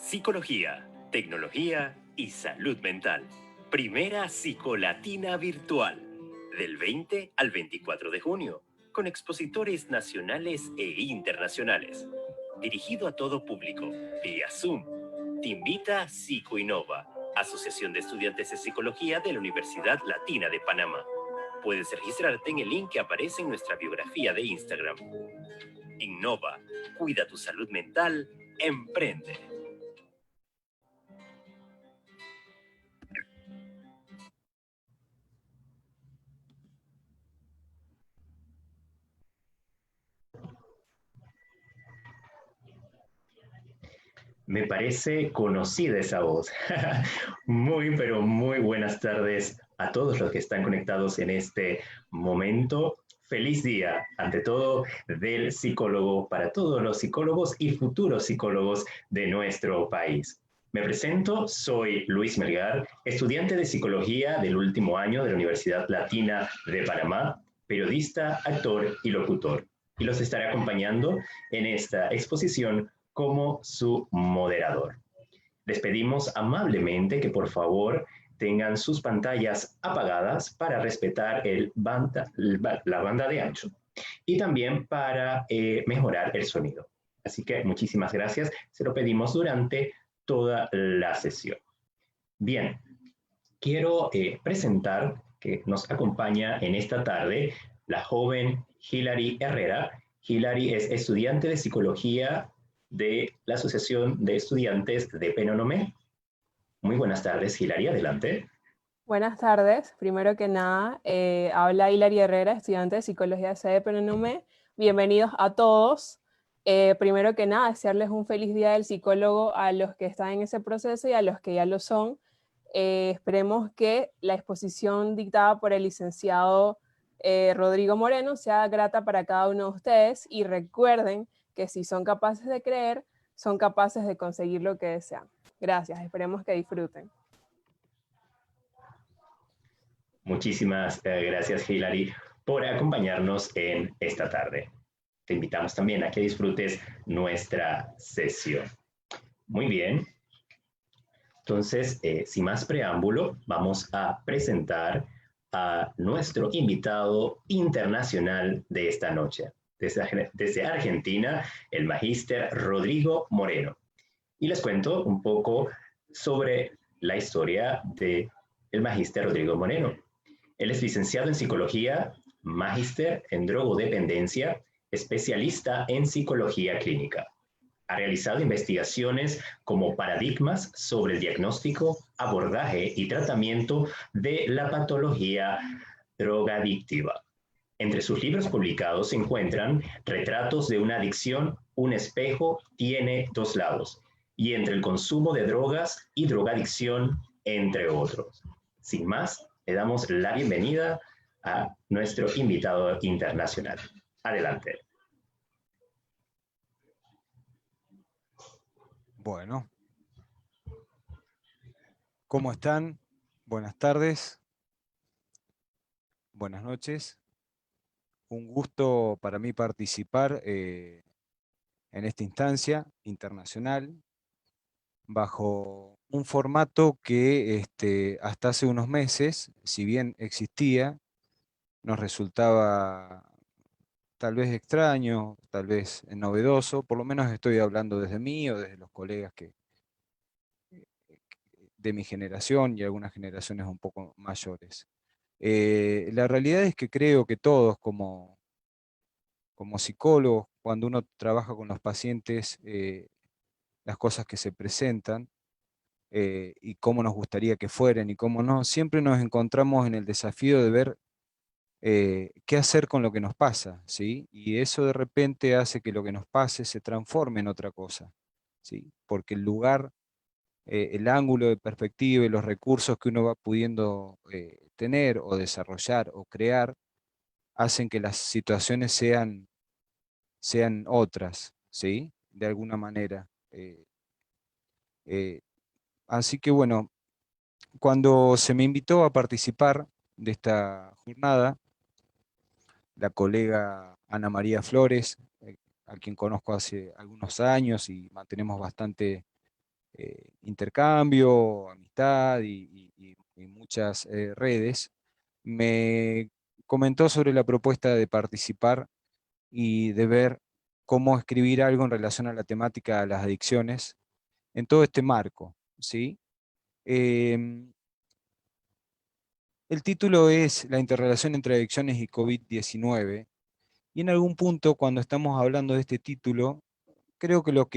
Psicología, tecnología y salud mental. Primera Psicolatina Virtual, del 20 al 24 de junio, con expositores nacionales e internacionales. Dirigido a todo público, vía Zoom. Te invita Psicoinnova, Asociación de Estudiantes de Psicología de la Universidad Latina de Panamá. Puedes registrarte en el link que aparece en nuestra biografía de Instagram. Innova, cuida tu salud mental, emprende. Me parece conocida esa voz. Muy, pero muy buenas tardes a todos los que están conectados en este momento. Feliz día, ante todo, del psicólogo para todos los psicólogos y futuros psicólogos de nuestro país. Me presento, soy Luis Melgar, estudiante de psicología del último año de la Universidad Latina de Panamá, periodista, actor y locutor. Y los estaré acompañando en esta exposición como su moderador. Les pedimos amablemente que por favor tengan sus pantallas apagadas para respetar la banda de ancho y también para mejorar el sonido. Así que muchísimas gracias. Se lo pedimos durante toda la sesión. Bien, quiero presentar que nos acompaña en esta tarde la joven Hilary Herrera. Hilary es estudiante de psicología de la Asociación de Estudiantes de Penonomé. Muy buenas tardes, Hilary, adelante. Buenas tardes. Primero que nada, habla Hilary Herrera, estudiante de Psicología de sede Penonomé. Bienvenidos a todos. Primero que nada, desearles un feliz día del psicólogo a los que están en ese proceso y a los que ya lo son. Esperemos que la exposición dictada por el licenciado Rodrigo Moreno sea grata para cada uno de ustedes y recuerden que si son capaces de creer, son capaces de conseguir lo que desean. Gracias, esperemos que disfruten. Muchísimas gracias, Hilary, por acompañarnos en esta tarde. Te invitamos también a que disfrutes nuestra sesión. Muy bien. Entonces, sin más preámbulo, vamos a presentar a nuestro invitado internacional de esta noche. Desde Argentina, el magíster Rodrigo Moreno. Y les cuento un poco sobre la historia del magíster Rodrigo Moreno. Él es licenciado en psicología, magíster en drogodependencia, especialista en psicología clínica. Ha realizado investigaciones como paradigmas sobre el diagnóstico, abordaje y tratamiento de la patología drogadictiva. Entre sus libros publicados se encuentran Retratos de una adicción, un espejo tiene dos lados, y Entre el consumo de drogas y drogadicción, entre otros. Sin más, le damos la bienvenida a nuestro invitado internacional. Adelante. Bueno, ¿cómo están? Buenas tardes, buenas noches. Un gusto para mí participar en esta instancia internacional bajo un formato que hasta hace unos meses, si bien existía, nos resultaba tal vez extraño, tal vez novedoso, por lo menos estoy hablando desde mí o desde los colegas de mi generación y algunas generaciones un poco mayores. La realidad es que creo que todos como psicólogos, cuando uno trabaja con los pacientes, las cosas que se presentan y cómo nos gustaría que fueran y cómo no, siempre nos encontramos en el desafío de ver qué hacer con lo que nos pasa, ¿sí? Y eso de repente hace que lo que nos pase se transforme en otra cosa, ¿sí? Porque el lugar, el ángulo de perspectiva y los recursos que uno va pudiendo tener o desarrollar o crear, hacen que las situaciones sean otras, ¿sí? De alguna manera. Eh, Así que bueno, cuando se me invitó a participar de esta jornada, la colega Ana María Flores, a quien conozco hace algunos años y mantenemos bastante intercambio, amistad y muchas redes, me comentó sobre la propuesta de participar y de ver cómo escribir algo en relación a la temática de las adicciones en todo este marco, ¿sí? Em, el título es La interrelación entre adicciones y COVID-19, y en algún punto cuando estamos hablando de este título, creo que lo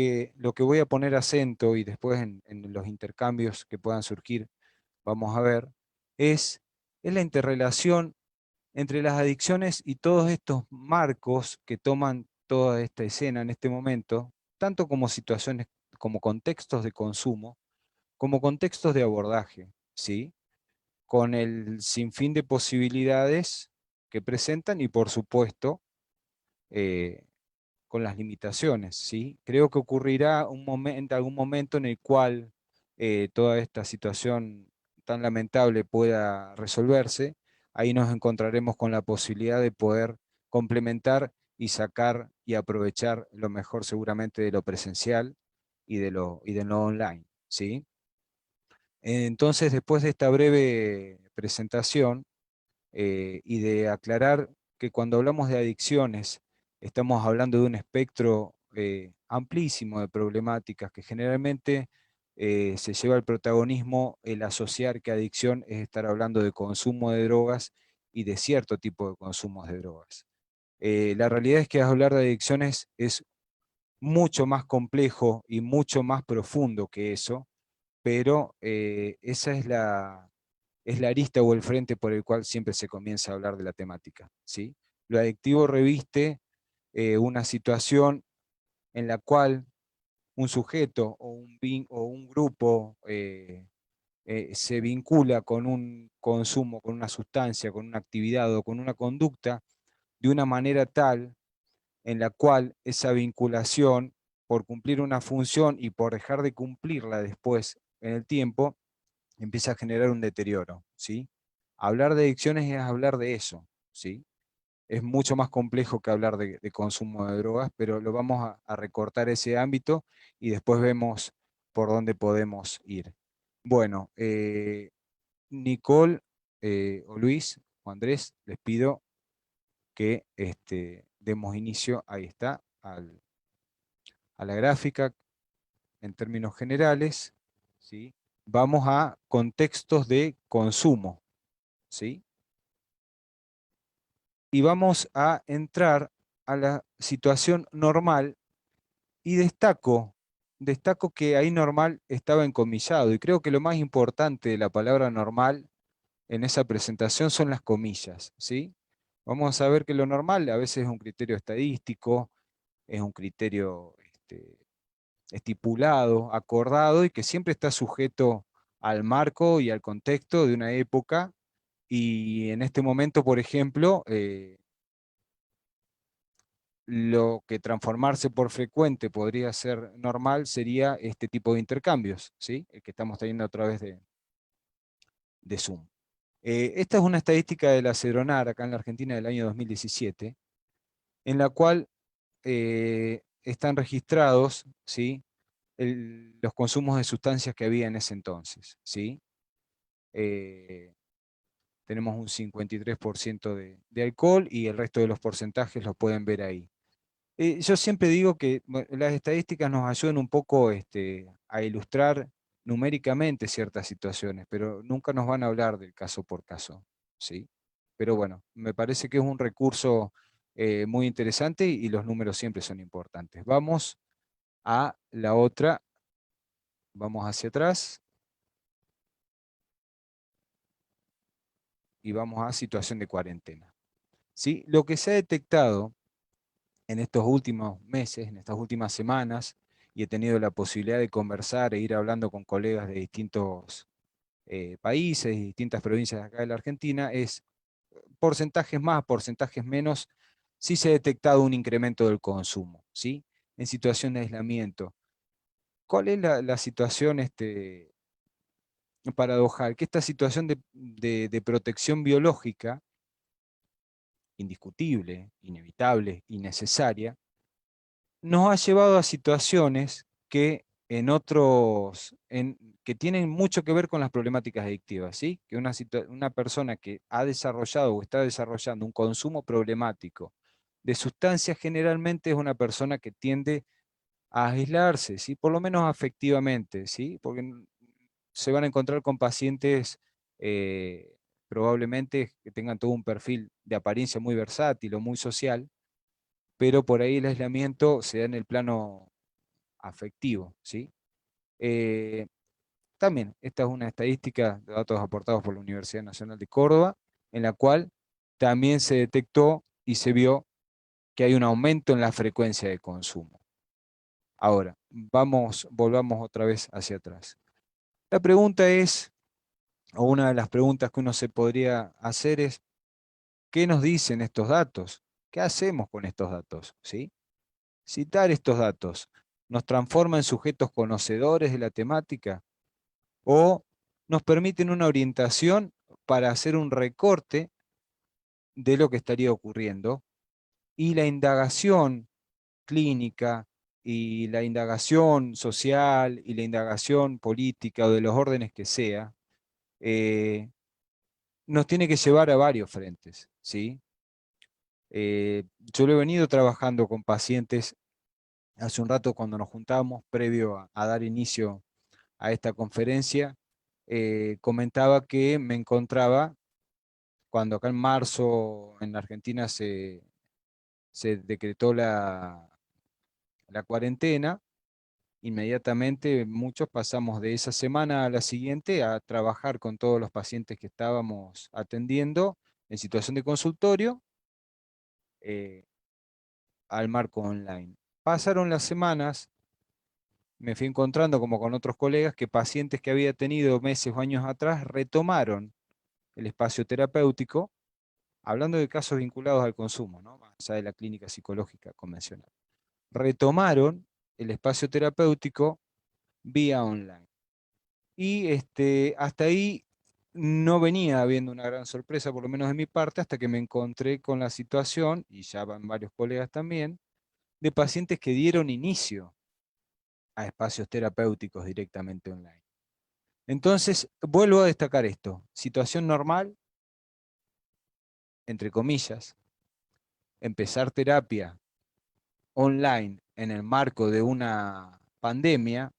que voy a poner acento y después en los intercambios que puedan surgir, vamos a ver, es la interrelación entre las adicciones y todos estos marcos que toman toda esta escena en este momento, tanto como situaciones, como contextos de consumo, como contextos de abordaje, ¿sí? Con el sinfín de posibilidades que presentan y por supuesto eh, con las limitaciones, ¿sí? Creo que ocurrirá algún momento en el cual toda esta situación tan lamentable pueda resolverse. Ahí nos encontraremos con la posibilidad de poder complementar y sacar y aprovechar lo mejor seguramente de lo presencial y de lo online, ¿sí? Entonces, después de esta breve presentación, y de aclarar que cuando hablamos de adicciones estamos hablando de un espectro amplísimo de problemáticas que generalmente se lleva al protagonismo el asociar que adicción es estar hablando de consumo de drogas y de cierto tipo de consumos de drogas. La realidad es que hablar de adicciones es mucho más complejo y mucho más profundo que eso, pero esa es la arista o el frente por el cual siempre se comienza a hablar de la temática, ¿sí? Lo adictivo reviste una situación en la cual un sujeto o un grupo se vincula con un consumo, con una sustancia, con una actividad o con una conducta de una manera tal en la cual esa vinculación, por cumplir una función y por dejar de cumplirla después en el tiempo, empieza a generar un deterioro, ¿sí? Hablar de adicciones es hablar de eso, ¿sí? Es mucho más complejo que hablar de consumo de drogas, pero lo vamos a recortar ese ámbito y después vemos por dónde podemos ir. Bueno, Nicole o Luis o Andrés, les pido que demos inicio, ahí está, a la gráfica en términos generales, ¿sí? Vamos a contextos de consumo, ¿sí? Y vamos a entrar a la situación normal y destaco que ahí normal estaba encomillado y creo que lo más importante de la palabra normal en esa presentación son las comillas, ¿sí? Vamos a ver que lo normal a veces es un criterio estadístico, es un criterio estipulado, acordado y que siempre está sujeto al marco y al contexto de una época. Y en este momento, por ejemplo, lo que transformarse por frecuente podría ser normal sería este tipo de intercambios, ¿sí? El que estamos teniendo a través de Zoom. Esta es una estadística de la Cedronar acá en la Argentina del año 2017, en la cual están registrados, ¿sí? Los consumos de sustancias que había en ese entonces, ¿sí? Tenemos un 53% de alcohol y el resto de los porcentajes los pueden ver ahí. Yo siempre digo que bueno, las estadísticas nos ayudan un poco a ilustrar numéricamente ciertas situaciones, pero nunca nos van a hablar del caso por caso, ¿sí? Pero bueno, me parece que es un recurso muy interesante y los números siempre son importantes. Vamos a la otra, vamos hacia atrás y vamos a situación de cuarentena, ¿sí? Lo que se ha detectado en estos últimos meses, en estas últimas semanas, y he tenido la posibilidad de conversar e ir hablando con colegas de distintos países y distintas provincias de acá de la Argentina, es porcentajes más, porcentajes menos, sí se ha detectado un incremento del consumo, ¿sí? En situación de aislamiento. ¿Cuál es la situación paradojal? Que esta situación de protección biológica, indiscutible, inevitable y necesaria, nos ha llevado a situaciones que en otros, que tienen mucho que ver con las problemáticas adictivas, ¿sí? Que una persona que ha desarrollado o está desarrollando un consumo problemático de sustancias generalmente es una persona que tiende a aislarse, ¿sí? Por lo menos afectivamente, ¿sí? Porque se van a encontrar con pacientes probablemente que tengan todo un perfil de apariencia muy versátil o muy social, pero por ahí el aislamiento se da en el plano afectivo, ¿sí? Eh, También, esta es una estadística de datos aportados por la Universidad Nacional de Córdoba, en la cual también se detectó y se vio que hay un aumento en la frecuencia de consumo. Ahora, volvamos otra vez hacia atrás. La pregunta es, o una de las preguntas que uno se podría hacer es, ¿qué nos dicen estos datos? ¿Qué hacemos con estos datos? ¿Sí? Citar estos datos, ¿nos transforma en sujetos conocedores de la temática o nos permiten una orientación para hacer un recorte de lo que estaría ocurriendo? Y la indagación clínica y la indagación social y la indagación política o de los órdenes que sea, eh, nos tiene que llevar a varios frentes, ¿sí? Yo lo he venido trabajando con pacientes hace un rato cuando nos juntamos, previo a dar inicio a esta conferencia, comentaba que me encontraba cuando acá en marzo en Argentina se decretó la cuarentena. Inmediatamente muchos pasamos de esa semana a la siguiente a trabajar con todos los pacientes que estábamos atendiendo en situación de consultorio eh, al marco online. Pasaron las semanas, me fui encontrando como con otros colegas que pacientes que había tenido meses o años atrás retomaron el espacio terapéutico, hablando de casos vinculados al consumo, ¿no? Más allá de la clínica psicológica convencional. Retomaron el espacio terapéutico vía online. Y hasta ahí no venía habiendo una gran sorpresa, por lo menos de mi parte, hasta que me encontré con la situación, y ya van varios colegas también, de pacientes que dieron inicio a espacios terapéuticos directamente online. Entonces, vuelvo a destacar esto, situación normal, entre comillas, empezar terapia online en el marco de una pandemia,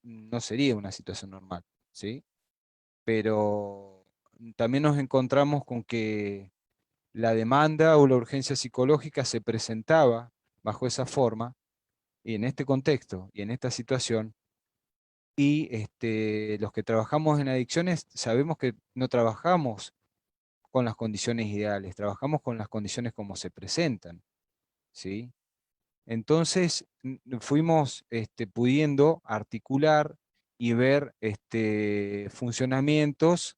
no sería una situación normal, ¿sí? Pero también nos encontramos con que la demanda o la urgencia psicológica se presentaba bajo esa forma y en este contexto y en esta situación. Y los que trabajamos en adicciones sabemos que no trabajamos con las condiciones ideales, trabajamos con las condiciones como se presentan, ¿sí? Entonces fuimos pudiendo articular y ver funcionamientos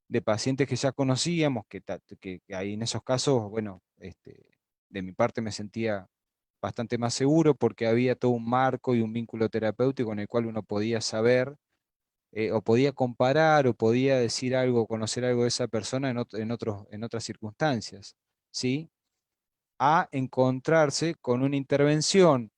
de pacientes que ya conocíamos, que ahí en esos casos, bueno, de mi parte me sentía bastante más seguro porque había todo un marco y un vínculo terapéutico en el cual uno podía saber, o podía comparar, o podía decir algo, conocer algo de esa persona en otras circunstancias, ¿sí? A encontrarse con una intervención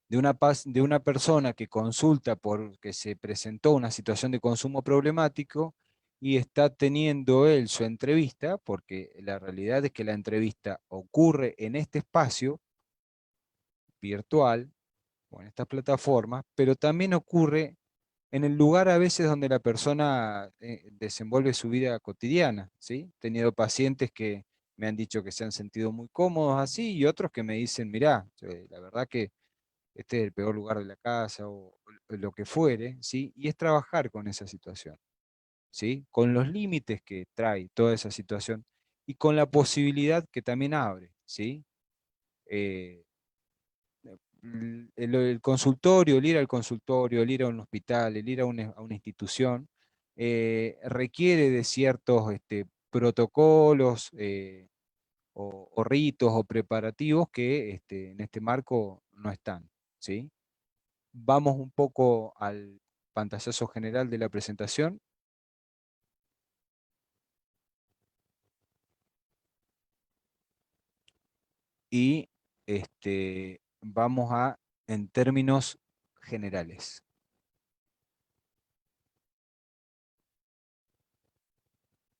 de una persona que consulta porque se presentó una situación de consumo problemático y está teniendo él su entrevista, porque la realidad es que la entrevista ocurre en este espacio virtual o en estas plataformas, pero también ocurre en el lugar a veces donde la persona desenvuelve su vida cotidiana, ¿sí? He tenido pacientes que me han dicho que se han sentido muy cómodos así y otros que me dicen, mirá, la verdad que este es el peor lugar de la casa o lo que fuere, ¿sí? Y es trabajar con esa situación, ¿sí? Con los límites que trae toda esa situación y con la posibilidad que también abre, ¿sí? Eh, el consultorio, el ir al consultorio, el ir a un hospital, el ir a una institución, requiere de ciertos protocolos o ritos o preparativos que en este marco no están, ¿sí? Vamos un poco al pantallazo general de la presentación y vamos a, en términos generales.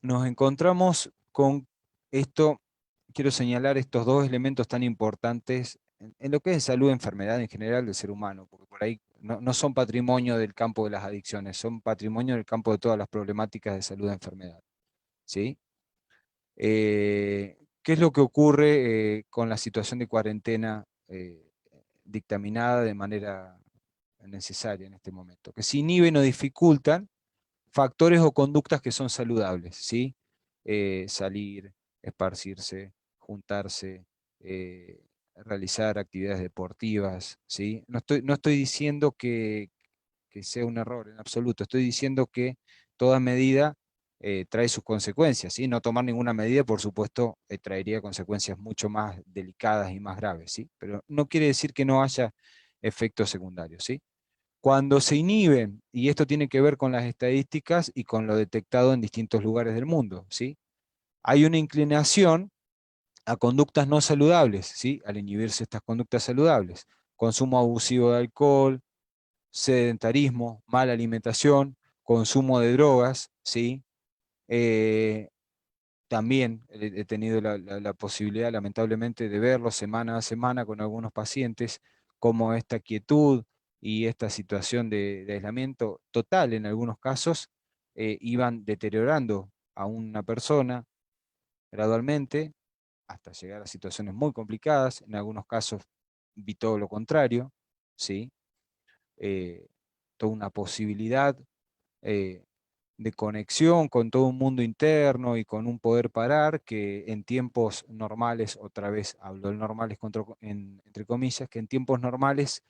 Nos encontramos con esto, quiero señalar estos dos elementos tan importantes en lo que es salud y enfermedad en general del ser humano, porque por ahí no son patrimonio del campo de las adicciones, son patrimonio del campo de todas las problemáticas de salud y enfermedad. ¿Sí? ¿Qué es lo que ocurre con la situación de cuarentena dictaminada de manera necesaria en este momento? Que se inhiben o dificultan factores o conductas que son saludables, ¿sí? Salir, esparcirse, juntarse, realizar actividades deportivas, ¿sí? No estoy diciendo que sea un error en absoluto, estoy diciendo que toda medida trae sus consecuencias, ¿sí? No tomar ninguna medida, por supuesto, traería consecuencias mucho más delicadas y más graves, ¿sí? Pero no quiere decir que no haya efectos secundarios, ¿sí? Cuando se inhiben, y esto tiene que ver con las estadísticas y con lo detectado en distintos lugares del mundo, ¿sí? Hay una inclinación a conductas no saludables, ¿sí? Al inhibirse estas conductas saludables. Consumo abusivo de alcohol, sedentarismo, mala alimentación, consumo de drogas, ¿sí? Eh, También he tenido la posibilidad, lamentablemente, de verlo semana a semana con algunos pacientes, cómo esta quietud y esta situación de aislamiento total en algunos casos iban deteriorando a una persona gradualmente hasta llegar a situaciones muy complicadas. En algunos casos vi todo lo contrario, ¿sí? Eh, Toda una posibilidad eh, de conexión con todo un mundo interno y con un poder parar que en tiempos normales, otra vez hablo de normales entre comillas, que en tiempos normales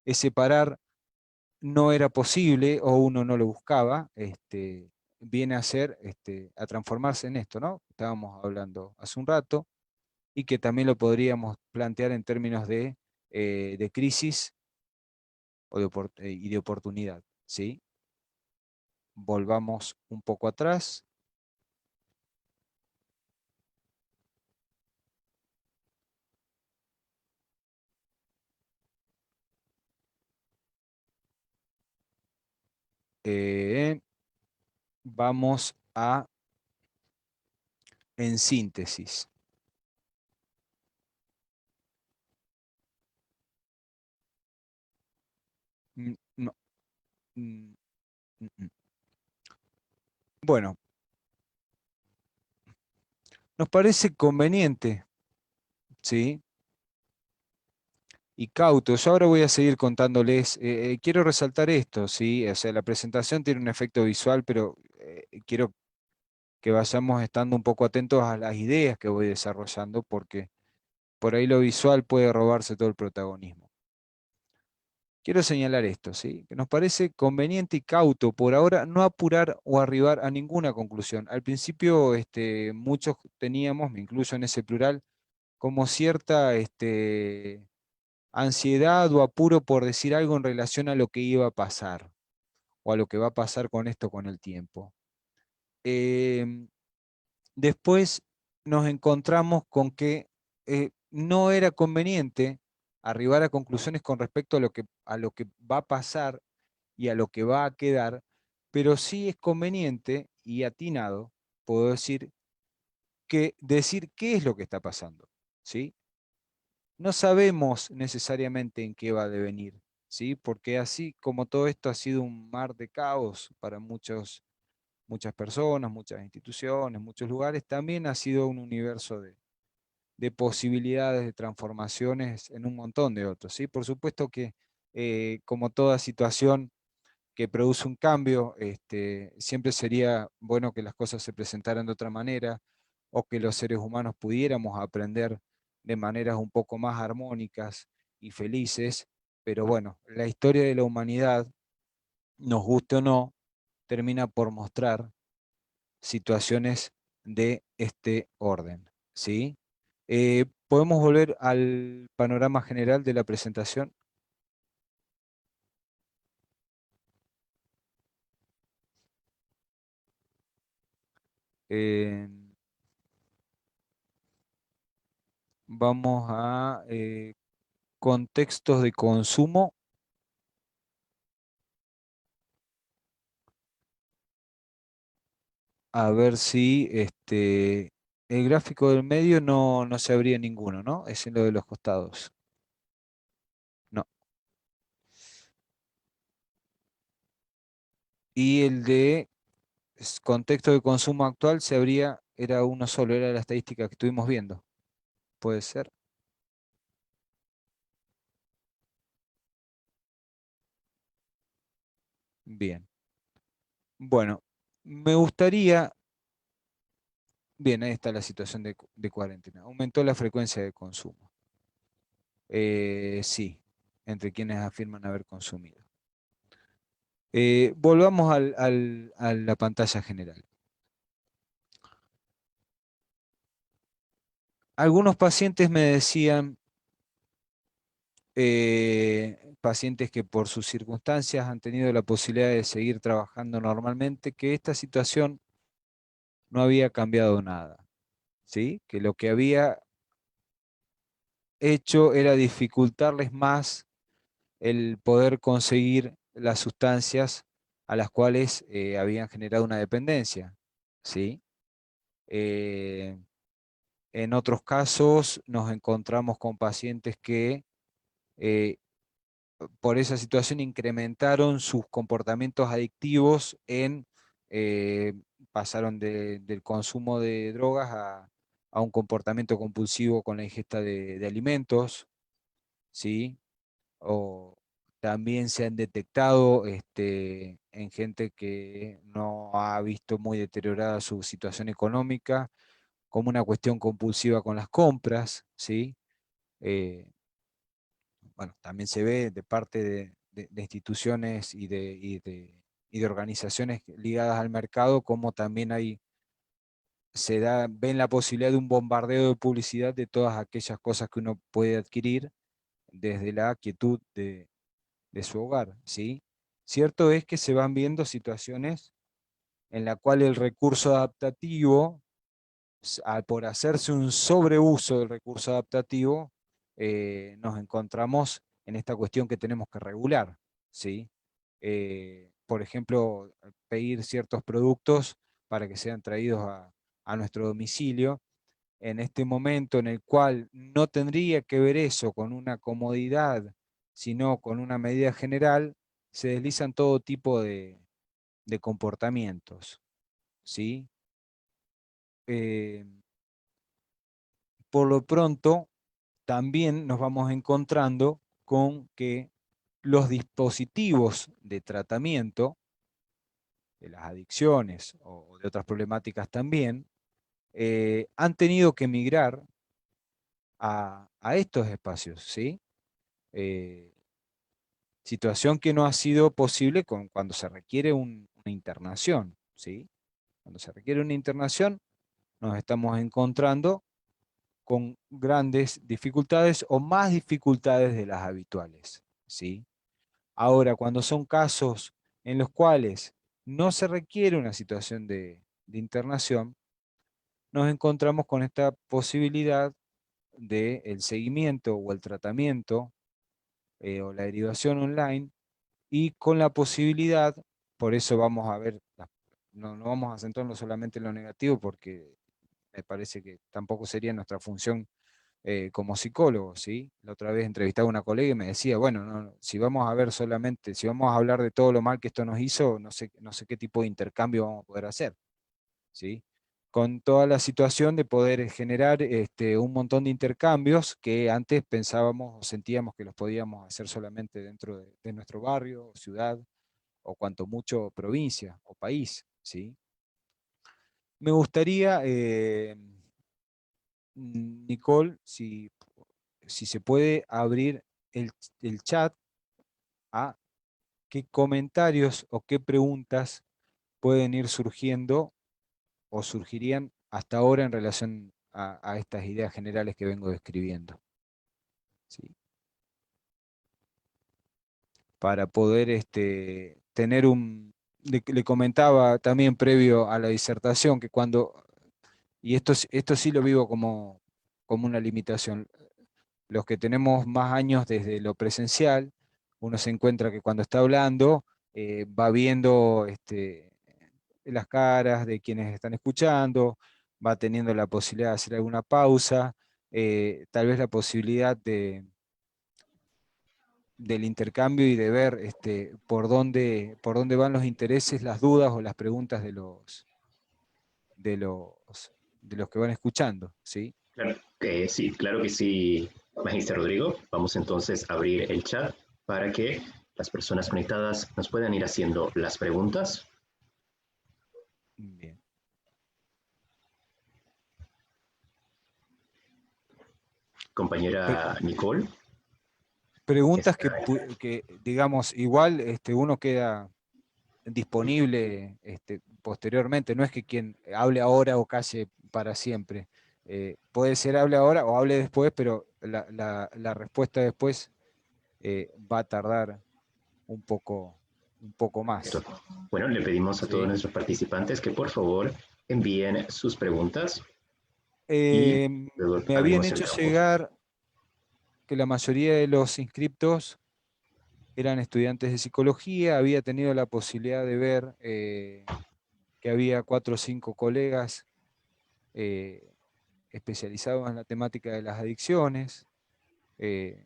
ese parar no era posible o uno no lo buscaba, viene a ser, a transformarse en esto, ¿no? Estábamos hablando hace un rato y que también lo podríamos plantear en términos de crisis y de oportunidad, ¿sí? Volvamos un poco atrás. Eh, Vamos a, en síntesis. No, mm, mm, mm. Bueno, nos parece conveniente, ¿sí? Y cauto. Yo ahora voy a seguir contándoles. Quiero resaltar esto, ¿sí? O sea, la presentación tiene un efecto visual, pero quiero que vayamos estando un poco atentos a las ideas que voy desarrollando, porque por ahí lo visual puede robarse todo el protagonismo. Quiero señalar esto, ¿sí? Que nos parece conveniente y cauto por ahora no apurar o arribar a ninguna conclusión. Al principio muchos teníamos, me incluyo en ese plural, como cierta ansiedad o apuro por decir algo en relación a lo que iba a pasar o a lo que va a pasar con esto con el tiempo. Em, Después nos encontramos con que no era conveniente arribar a conclusiones con respecto a lo que va a pasar y a lo que va a quedar, pero sí es conveniente y atinado, puedo decir, que decir qué es lo que está pasando, ¿sí? No sabemos necesariamente en qué va a devenir, ¿sí? Porque así como todo esto ha sido un mar de caos para muchas personas, muchas instituciones, muchos lugares, también ha sido un universo de posibilidades de transformaciones en un montón de otros, ¿sí? Por supuesto que como toda situación que produce un cambio, siempre sería bueno que las cosas se presentaran de otra manera o que los seres humanos pudiéramos aprender de maneras un poco más armónicas y felices, pero bueno, la historia de la humanidad, nos guste o no, termina por mostrar situaciones de este orden, ¿sí? ¿Podemos volver al panorama general de la presentación? Eh, Vamos a contextos de consumo a ver si el gráfico del medio no se abría ninguno, ¿no? Es en lo de los costados. No. Y el de contexto de consumo actual se abría, era uno solo, era la estadística que estuvimos viendo. ¿Puede ser? Bien. Bueno, me gustaría. Bien, ahí está la situación de cuarentena. Aumentó la frecuencia de consumo. Sí, entre quienes afirman haber consumido. Volvamos a la pantalla general. Algunos pacientes me decían, pacientes que por sus circunstancias han tenido la posibilidad de seguir trabajando normalmente, que esta situación no había cambiado nada, ¿sí? Que lo que había hecho era dificultarles más el poder conseguir las sustancias a las cuales habían generado una dependencia, ¿sí? Eh, en otros casos nos encontramos con pacientes que eh, por esa situación incrementaron sus comportamientos adictivos eh, pasaron del consumo de drogas a un comportamiento compulsivo con la ingesta de alimentos, ¿sí? O también se han detectado en gente que no ha visto muy deteriorada su situación económica, como una cuestión compulsiva con las compras, ¿sí? Eh, bueno, también se ve de parte de instituciones y de organizaciones ligadas al mercado, como también ven la posibilidad de un bombardeo de publicidad de todas aquellas cosas que uno puede adquirir desde la quietud de su hogar, ¿sí? Cierto es que se van viendo situaciones en la cual el recurso adaptativo, por hacerse un sobreuso del recurso adaptativo, nos encontramos en esta cuestión que tenemos que regular, ¿sí? Por ejemplo, pedir ciertos productos para que sean traídos a nuestro domicilio, en este momento en el cual no tendría que ver eso con una comodidad, sino con una medida general, se deslizan todo tipo de comportamientos, ¿sí? Eh, por lo pronto, también nos vamos encontrando con que los dispositivos de tratamiento de las adicciones o de otras problemáticas también, han tenido que migrar a estos espacios, ¿sí? Eh, situación que no ha sido posible cuando se requiere una internación, ¿sí? Cuando se requiere una internación, nos estamos encontrando con grandes dificultades o más dificultades de las habituales, ¿sí? Ahora, cuando son casos en los cuales no se requiere una situación de internación, nos encontramos con esta posibilidad del seguimiento o el tratamiento o la derivación online y con la posibilidad, por eso vamos a ver, no vamos a centrarnos solamente en lo negativo porque me parece que tampoco sería nuestra función como psicólogo, ¿sí? La otra vez entrevistaba a una colega y me decía, bueno, si vamos a ver solamente, si vamos a hablar de todo lo mal que esto nos hizo, no sé qué tipo de intercambio vamos a poder hacer, ¿sí? Con toda la situación de poder generar un montón de intercambios que antes pensábamos o sentíamos que los podíamos hacer solamente dentro de nuestro barrio, o ciudad, o cuanto mucho provincia o país, ¿sí? Me gustaría, Nicole, si se puede abrir el chat a qué comentarios o qué preguntas pueden ir surgiendo o surgirían hasta ahora en relación a estas ideas generales que vengo describiendo, ¿sí? Para poder tener le comentaba también previo a la disertación que y esto sí lo vivo como una limitación, los que tenemos más años desde lo presencial, uno se encuentra que cuando está hablando va viendo las caras de quienes están escuchando, va teniendo la posibilidad de hacer alguna pausa, tal vez la posibilidad del intercambio y de ver por dónde van los intereses, las dudas o las preguntas de los, de los que van escuchando, ¿sí? Claro que sí, claro que sí, Magister Rodrigo. Vamos entonces a abrir el chat para que las personas conectadas nos puedan ir haciendo las preguntas. Bien. Compañera Nicole. Preguntas Está... que, digamos, igual uno queda disponible posteriormente, no es que quien hable ahora o calle para siempre. Puede ser hable ahora o hable después, pero la respuesta después va a tardar un poco más. Bueno, le pedimos a todos ¿Sí? nuestros participantes que por favor envíen sus preguntas y Eh, luego Me habían abrimos el hecho campo. llegar que la mayoría de los inscriptos eran estudiantes de psicología, había tenido la posibilidad de ver que había 4 o 5 colegas eh, especializados en la temática de las adicciones. eh,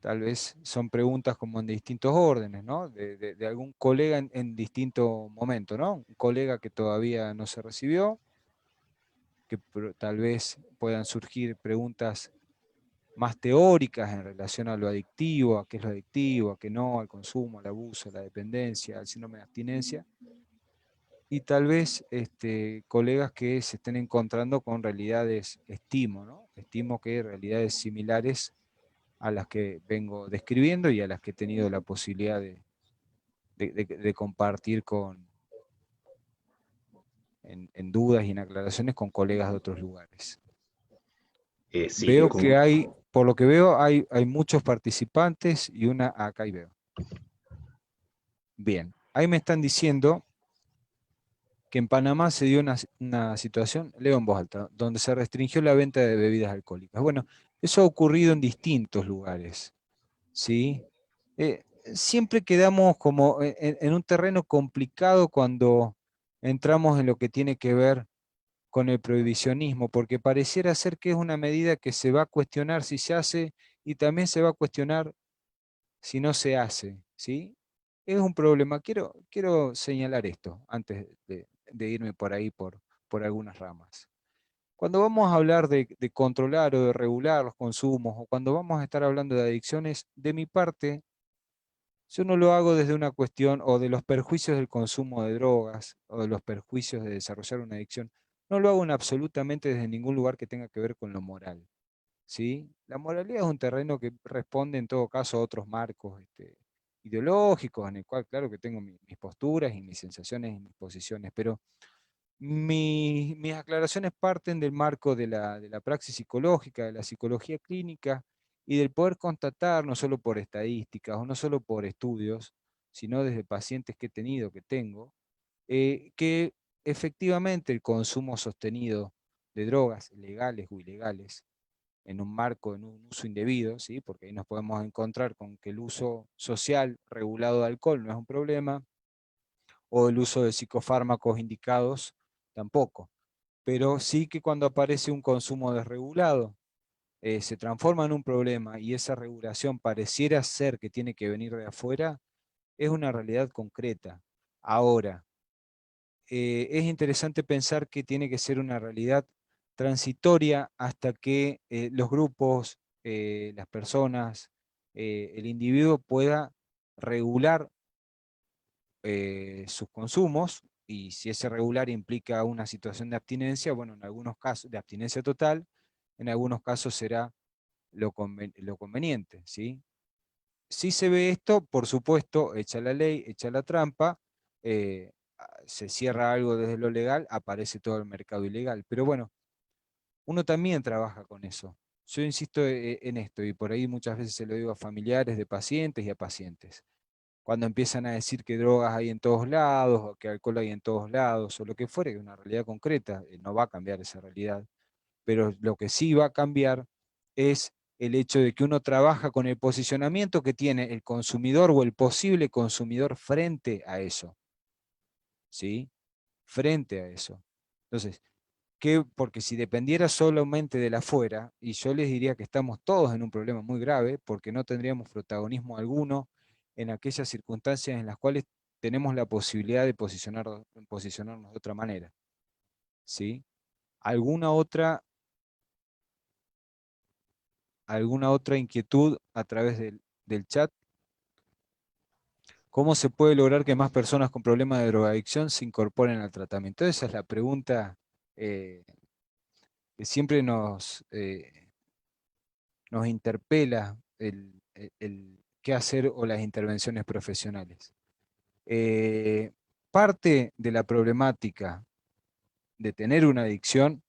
Tal vez son preguntas como en distintos órdenes, ¿no? De algún colega en distinto momento, ¿no? Un colega que todavía no se recibió, que tal vez puedan surgir preguntas más teóricas en relación a lo adictivo, a qué es lo adictivo, a qué no, al consumo, al abuso, a la dependencia, al síndrome de abstinencia, y tal vez colegas que se estén encontrando con realidades, estimo, ¿no? Estimo que realidades similares a las que vengo describiendo y a las que he tenido la posibilidad de compartir en dudas y en aclaraciones con colegas de otros lugares. Sí, Veo que por lo que veo, hay muchos participantes y acá y veo. Bien, ahí me están diciendo que en Panamá se dio una situación, leo en voz alta, donde se restringió la venta de bebidas alcohólicas. Bueno, eso ha ocurrido en distintos lugares, ¿sí? Siempre quedamos como en un terreno complicado cuando entramos en lo que tiene que ver con el prohibicionismo, porque pareciera ser que es una medida que se va a cuestionar si se hace y también se va a cuestionar si no se hace, ¿sí? Es un problema. Quiero señalar esto antes de irme por ahí por algunas ramas. Cuando vamos a hablar de controlar o de regular los consumos, o cuando vamos a estar hablando de adicciones, de mi parte, yo no lo hago desde una cuestión o de los perjuicios del consumo de drogas o de los perjuicios de desarrollar una adicción. No lo hago absolutamente desde ningún lugar que tenga que ver con lo moral, ¿sí? La moralidad es un terreno que responde en todo caso a otros marcos ideológicos, en el cual claro que tengo mis posturas y mis sensaciones y mis posiciones, pero mis aclaraciones parten del marco de la praxis psicológica, de la psicología clínica y del poder constatar, no solo por estadísticas o no solo por estudios, sino desde pacientes que he tenido, que tengo, que efectivamente el consumo sostenido de drogas legales o ilegales en un marco, en un uso indebido, ¿sí? Porque ahí nos podemos encontrar con que el uso social regulado de alcohol no es un problema, o el uso de psicofármacos indicados tampoco. Pero sí que cuando aparece un consumo desregulado, se transforma en un problema y esa regulación pareciera ser que tiene que venir de afuera, es una realidad concreta. Ahora, es interesante pensar que tiene que ser una realidad transitoria hasta que los grupos, las personas, el individuo pueda regular sus consumos, y si ese regular implica una situación de abstinencia, bueno, en algunos casos, de abstinencia total, en algunos casos será lo conveniente, ¿sí? Si se ve esto, por supuesto, echa la ley, echa la trampa, se cierra algo desde lo legal, aparece todo el mercado ilegal. Pero bueno, uno también trabaja con eso. Yo insisto en esto, y por ahí muchas veces se lo digo a familiares de pacientes y a pacientes. Cuando empiezan a decir que drogas hay en todos lados, o que alcohol hay en todos lados, o lo que fuere, que es una realidad concreta, no va a cambiar esa realidad. Pero lo que sí va a cambiar es el hecho de que uno trabaja con el posicionamiento que tiene el consumidor o el posible consumidor frente a eso. ¿sí? Frente a eso. Entonces, porque si dependiera solamente de la afuera, y yo les diría que estamos todos en un problema muy grave, porque no tendríamos protagonismo alguno en aquellas circunstancias en las cuales tenemos la posibilidad de posicionarnos de otra manera, ¿sí? ¿Alguna otra inquietud a través del chat? ¿Cómo se puede lograr que más personas con problemas de drogadicción se incorporen al tratamiento? Esa es la pregunta eh, que siempre nos interpela el qué hacer o las intervenciones profesionales. Parte de la problemática de tener una adicción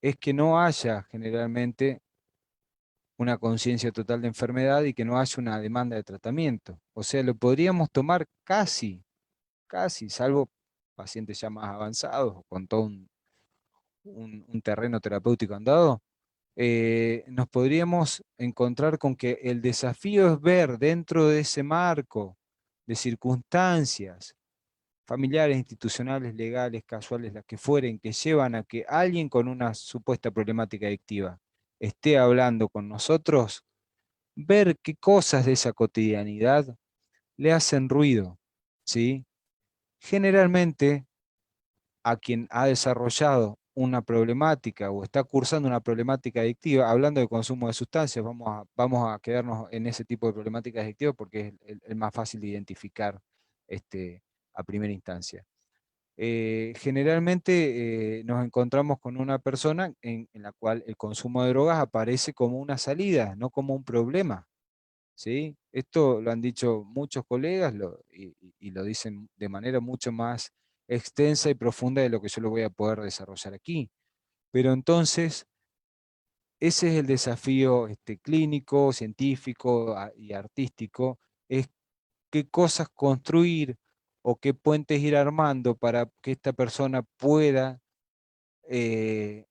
es que no haya generalmente una conciencia total de enfermedad y que no haya una demanda de tratamiento. O sea, lo podríamos tomar casi, salvo pacientes ya más avanzados o con todo un terreno terapéutico andado, nos podríamos encontrar con que el desafío es ver dentro de ese marco de circunstancias familiares, institucionales, legales, casuales, las que fueren, que llevan a que alguien con una supuesta problemática adictiva esté hablando con nosotros, ver qué cosas de esa cotidianidad le hacen ruido, ¿sí? Generalmente a quien ha desarrollado una problemática o está cursando una problemática adictiva, hablando de consumo de sustancias, vamos a quedarnos en ese tipo de problemáticas adictivas porque es el más fácil de identificar a primera instancia. Generalmente nos encontramos con una persona en la cual el consumo de drogas aparece como una salida, no como un problema. ¿Sí? Esto lo han dicho muchos colegas y lo dicen de manera mucho más extensa y profunda de lo que yo lo voy a poder desarrollar aquí. Pero entonces, ese es el desafío clínico, científico y artístico, es qué cosas construir o qué puentes ir armando para que esta persona pueda eh,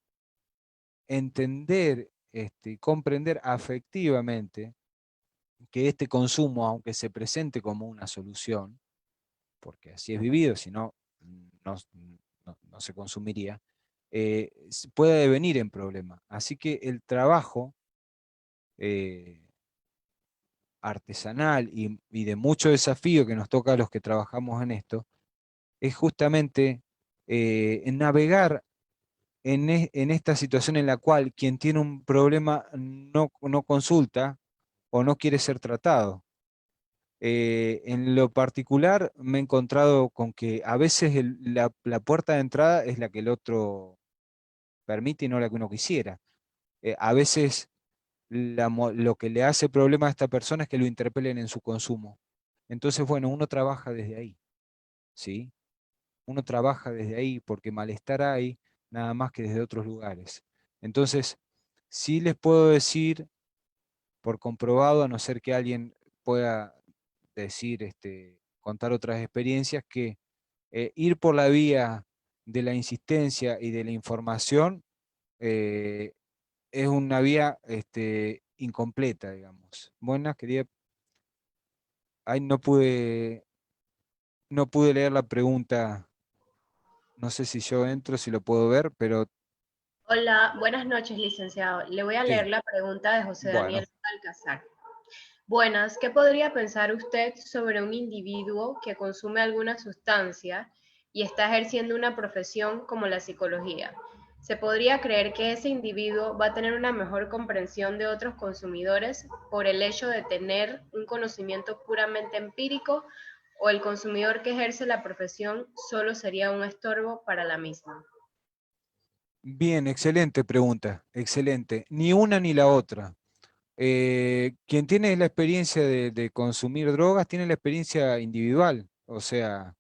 entender y comprender afectivamente que este consumo, aunque se presente como una solución, porque así es vivido, si no, no se consumiría, pueda devenir en problema. Así que el trabajo eh, artesanal y de mucho desafío que nos toca a los que trabajamos en esto, es justamente navegar en esta situación en la cual quien tiene un problema no consulta o no quiere ser tratado. En lo particular me he encontrado con que a veces la puerta de entrada es la que el otro permite y no la que uno quisiera. A veces lo que le hace problema a esta persona es que lo interpelen en su consumo. Entonces, bueno, uno trabaja desde ahí, ¿sí? Uno trabaja desde ahí porque malestar hay nada más que desde otros lugares. Entonces, sí les puedo decir, por comprobado, a no ser que alguien pueda decir, contar otras experiencias, que ir por la vía de la insistencia y de la información eh, es una vía incompleta, digamos. Buenas, quería... Ay, no pude leer la pregunta, no sé si yo entro, si lo puedo ver, pero Hola, buenas noches, licenciado. Le voy a leer sí, la pregunta de José bueno. Daniel Alcázar. Buenas, ¿qué podría pensar usted sobre un individuo que consume alguna sustancia y está ejerciendo una profesión como la psicología? ¿Se podría creer que ese individuo va a tener una mejor comprensión de otros consumidores por el hecho de tener un conocimiento puramente empírico o el consumidor que ejerce la profesión solo sería un estorbo para la misma? Bien, excelente pregunta, excelente. Ni una ni la otra. Quien tiene la experiencia de consumir drogas tiene la experiencia individual, o sea,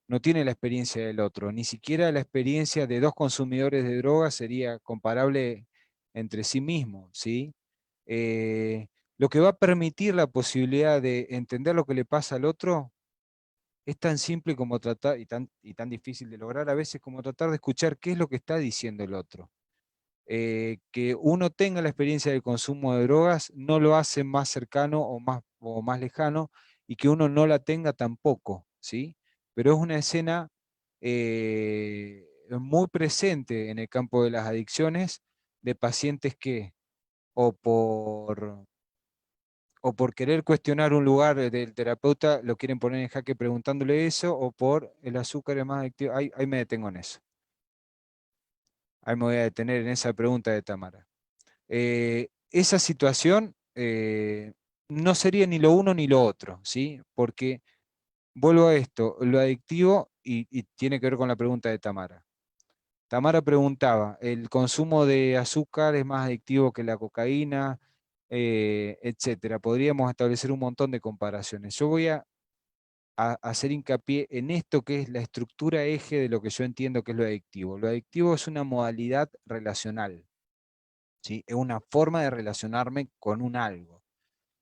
no tiene la experiencia del otro, ni siquiera la experiencia de dos consumidores de drogas sería comparable entre sí mismos, ¿sí? Lo que va a permitir la posibilidad de entender lo que le pasa al otro es tan simple como tratar, y tan difícil de lograr a veces como tratar de escuchar qué es lo que está diciendo el otro. Que uno tenga la experiencia del consumo de drogas no lo hace más cercano o más lejano, y que uno no la tenga tampoco, ¿sí? Pero es una escena muy presente en el campo de las adicciones de pacientes que o por querer cuestionar un lugar del terapeuta, lo quieren poner en jaque preguntándole eso, o por el azúcar es más adictivo. Ahí me detengo en eso. Ahí me voy a detener en esa pregunta de Tamara. Esa situación no sería ni lo uno ni lo otro, ¿sí? Porque, vuelvo a esto, lo adictivo, y tiene que ver con la pregunta de Tamara. Tamara preguntaba, ¿el consumo de azúcar es más adictivo que la cocaína? Etcétera. Podríamos establecer un montón de comparaciones. Yo voy a hacer hincapié en esto que es la estructura eje de lo que yo entiendo que es lo adictivo. Lo adictivo es una modalidad relacional, ¿sí? Es una forma de relacionarme con un algo.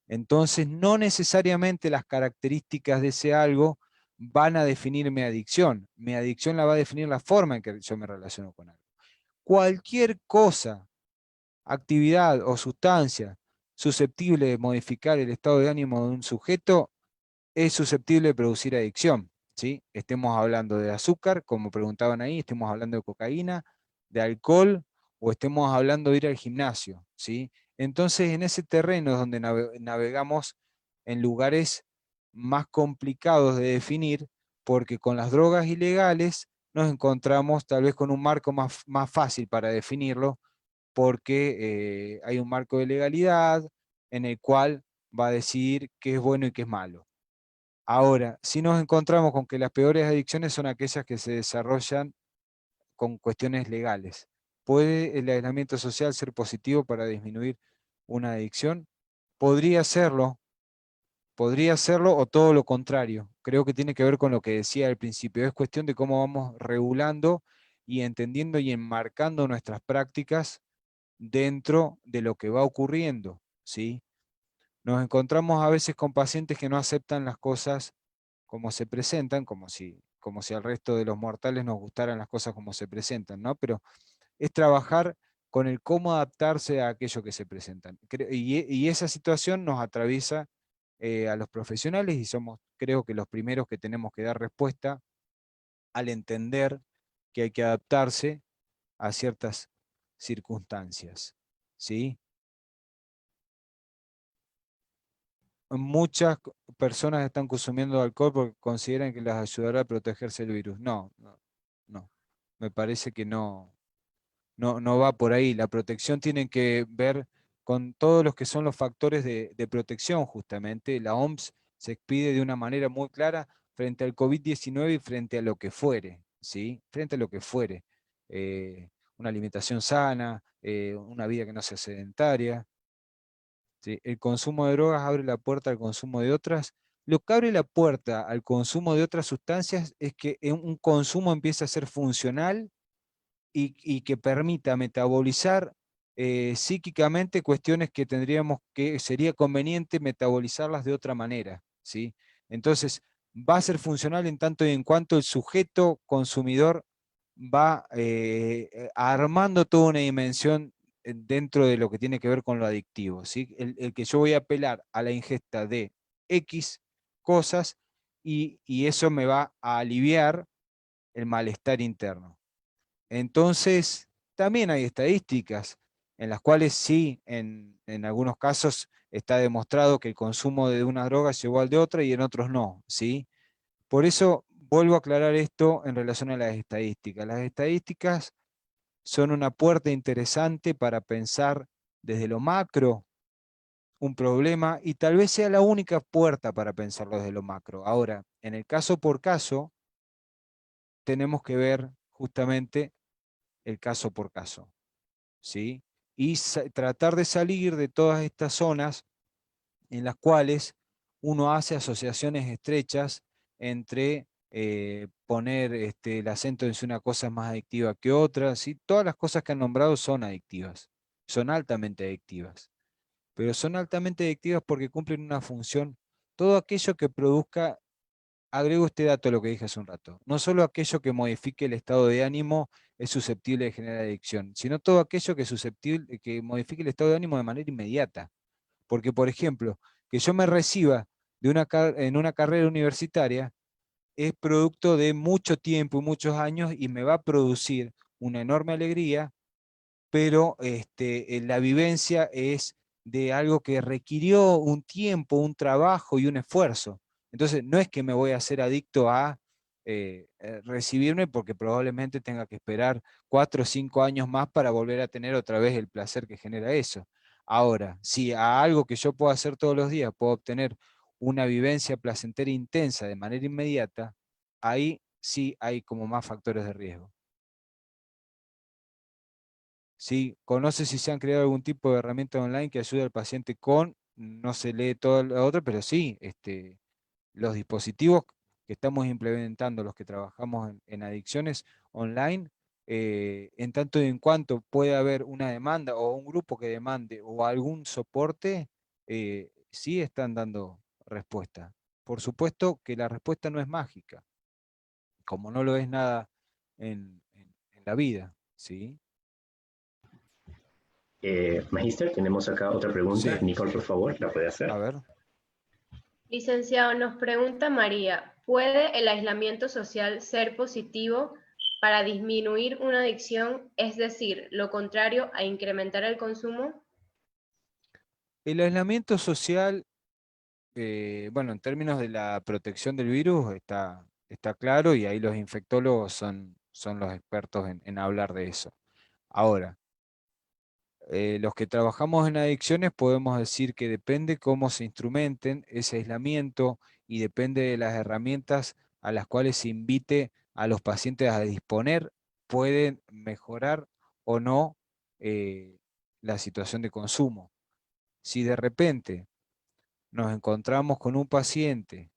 Entonces, no necesariamente las características de ese algo van a definir mi adicción. Mi adicción la va a definir la forma en que yo me relaciono con algo. Cualquier cosa, actividad o sustancia susceptible de modificar el estado de ánimo de un sujeto es susceptible de producir adicción, ¿sí? Estemos hablando de azúcar, como preguntaban ahí, estemos hablando de cocaína, de alcohol, o estemos hablando de ir al gimnasio, ¿sí? Entonces, en ese terreno es donde navegamos en lugares más complicados de definir, porque con las drogas ilegales nos encontramos tal vez con un marco más fácil para definirlo, porque hay un marco de legalidad en el cual va a decidir qué es bueno y qué es malo. Ahora, si nos encontramos con que las peores adicciones son aquellas que se desarrollan con cuestiones legales. ¿Puede el aislamiento social ser positivo para disminuir una adicción? Podría serlo o todo lo contrario. Creo que tiene que ver con lo que decía al principio. Es cuestión de cómo vamos regulando y entendiendo y enmarcando nuestras prácticas dentro de lo que va ocurriendo, ¿sí? Nos encontramos a veces con pacientes que no aceptan las cosas como se presentan, como si al resto de los mortales nos gustaran las cosas como se presentan, ¿no? Pero es trabajar con el cómo adaptarse a aquello que se presentan. Y esa situación nos atraviesa a los profesionales y somos, creo que los primeros que tenemos que dar respuesta al entender que hay que adaptarse a ciertas circunstancias, ¿sí? Muchas personas están consumiendo alcohol porque consideran que les ayudará a protegerse del virus. No, no, no. Me parece que no va por ahí. La protección tiene que ver con todos los que son los factores de protección, justamente. La OMS se expide de una manera muy clara frente al COVID-19 y frente a lo que fuere, ¿sí? Frente a lo que fuere. Una alimentación sana, una vida que no sea sedentaria. ¿Sí? El consumo de drogas abre la puerta al consumo de otras. Lo que abre la puerta al consumo de otras sustancias es que un consumo empiece a ser funcional y que permita metabolizar psíquicamente cuestiones que sería conveniente metabolizarlas de otra manera, ¿sí? Entonces, va a ser funcional en tanto y en cuanto el sujeto consumidor va armando toda una dimensión dentro de lo que tiene que ver con lo adictivo, ¿sí? El que yo voy a apelar a la ingesta de X cosas y eso me va a aliviar el malestar interno. Entonces, también hay estadísticas en las cuales sí, en algunos casos está demostrado que el consumo de una droga es igual de otra y en otros no, ¿sí? Por eso vuelvo a aclarar esto en relación a las estadísticas. Las estadísticas son una puerta interesante para pensar desde lo macro un problema y tal vez sea la única puerta para pensarlo desde lo macro. Ahora, en el caso por caso, tenemos que ver justamente el caso por caso, ¿sí? Y tratar de salir de todas estas zonas en las cuales uno hace asociaciones estrechas entre poner el acento en si una cosa es más adictiva que otra, ¿sí? Todas las cosas que han nombrado son adictivas, son altamente adictivas, pero son altamente adictivas porque cumplen una función, todo aquello que produzca. Agrego este dato a lo que dije hace un rato. No solo aquello que modifique el estado de ánimo es susceptible de generar adicción, sino todo aquello que modifique el estado de ánimo de manera inmediata. Porque, por ejemplo, que yo me reciba en una carrera universitaria es producto de mucho tiempo y muchos años y me va a producir una enorme alegría, pero la vivencia es de algo que requirió un tiempo, un trabajo y un esfuerzo. Entonces, no es que me voy a hacer adicto a recibirme porque probablemente tenga que esperar 4 o 5 años más para volver a tener otra vez el placer que genera eso. Ahora, si a algo que yo puedo hacer todos los días puedo obtener una vivencia placentera intensa de manera inmediata, ahí sí hay como más factores de riesgo. ¿Sí? Conoce si se han creado algún tipo de herramienta online que ayude al paciente con, no se lee todo lo otro, pero sí, los dispositivos que estamos implementando, los que trabajamos en adicciones online, en tanto y en cuanto puede haber una demanda o un grupo que demande o algún soporte, sí están dando respuesta. Por supuesto que la respuesta no es mágica, como no lo es nada en la vida, ¿sí? Magister, tenemos acá otra pregunta. Sí, Nicole, por favor, la puede a hacer. ver. Licenciado, nos pregunta María, ¿puede el aislamiento social ser positivo para disminuir una adicción, es decir, lo contrario a incrementar el consumo? El aislamiento social, bueno, en términos de la protección del virus está claro y ahí los infectólogos son los expertos en hablar de eso. Ahora, los que trabajamos en adicciones podemos decir que depende cómo se instrumenten ese aislamiento y depende de las herramientas a las cuales se invite a los pacientes a disponer, pueden mejorar o no eh, la situación de consumo. Si de repente nos encontramos con un paciente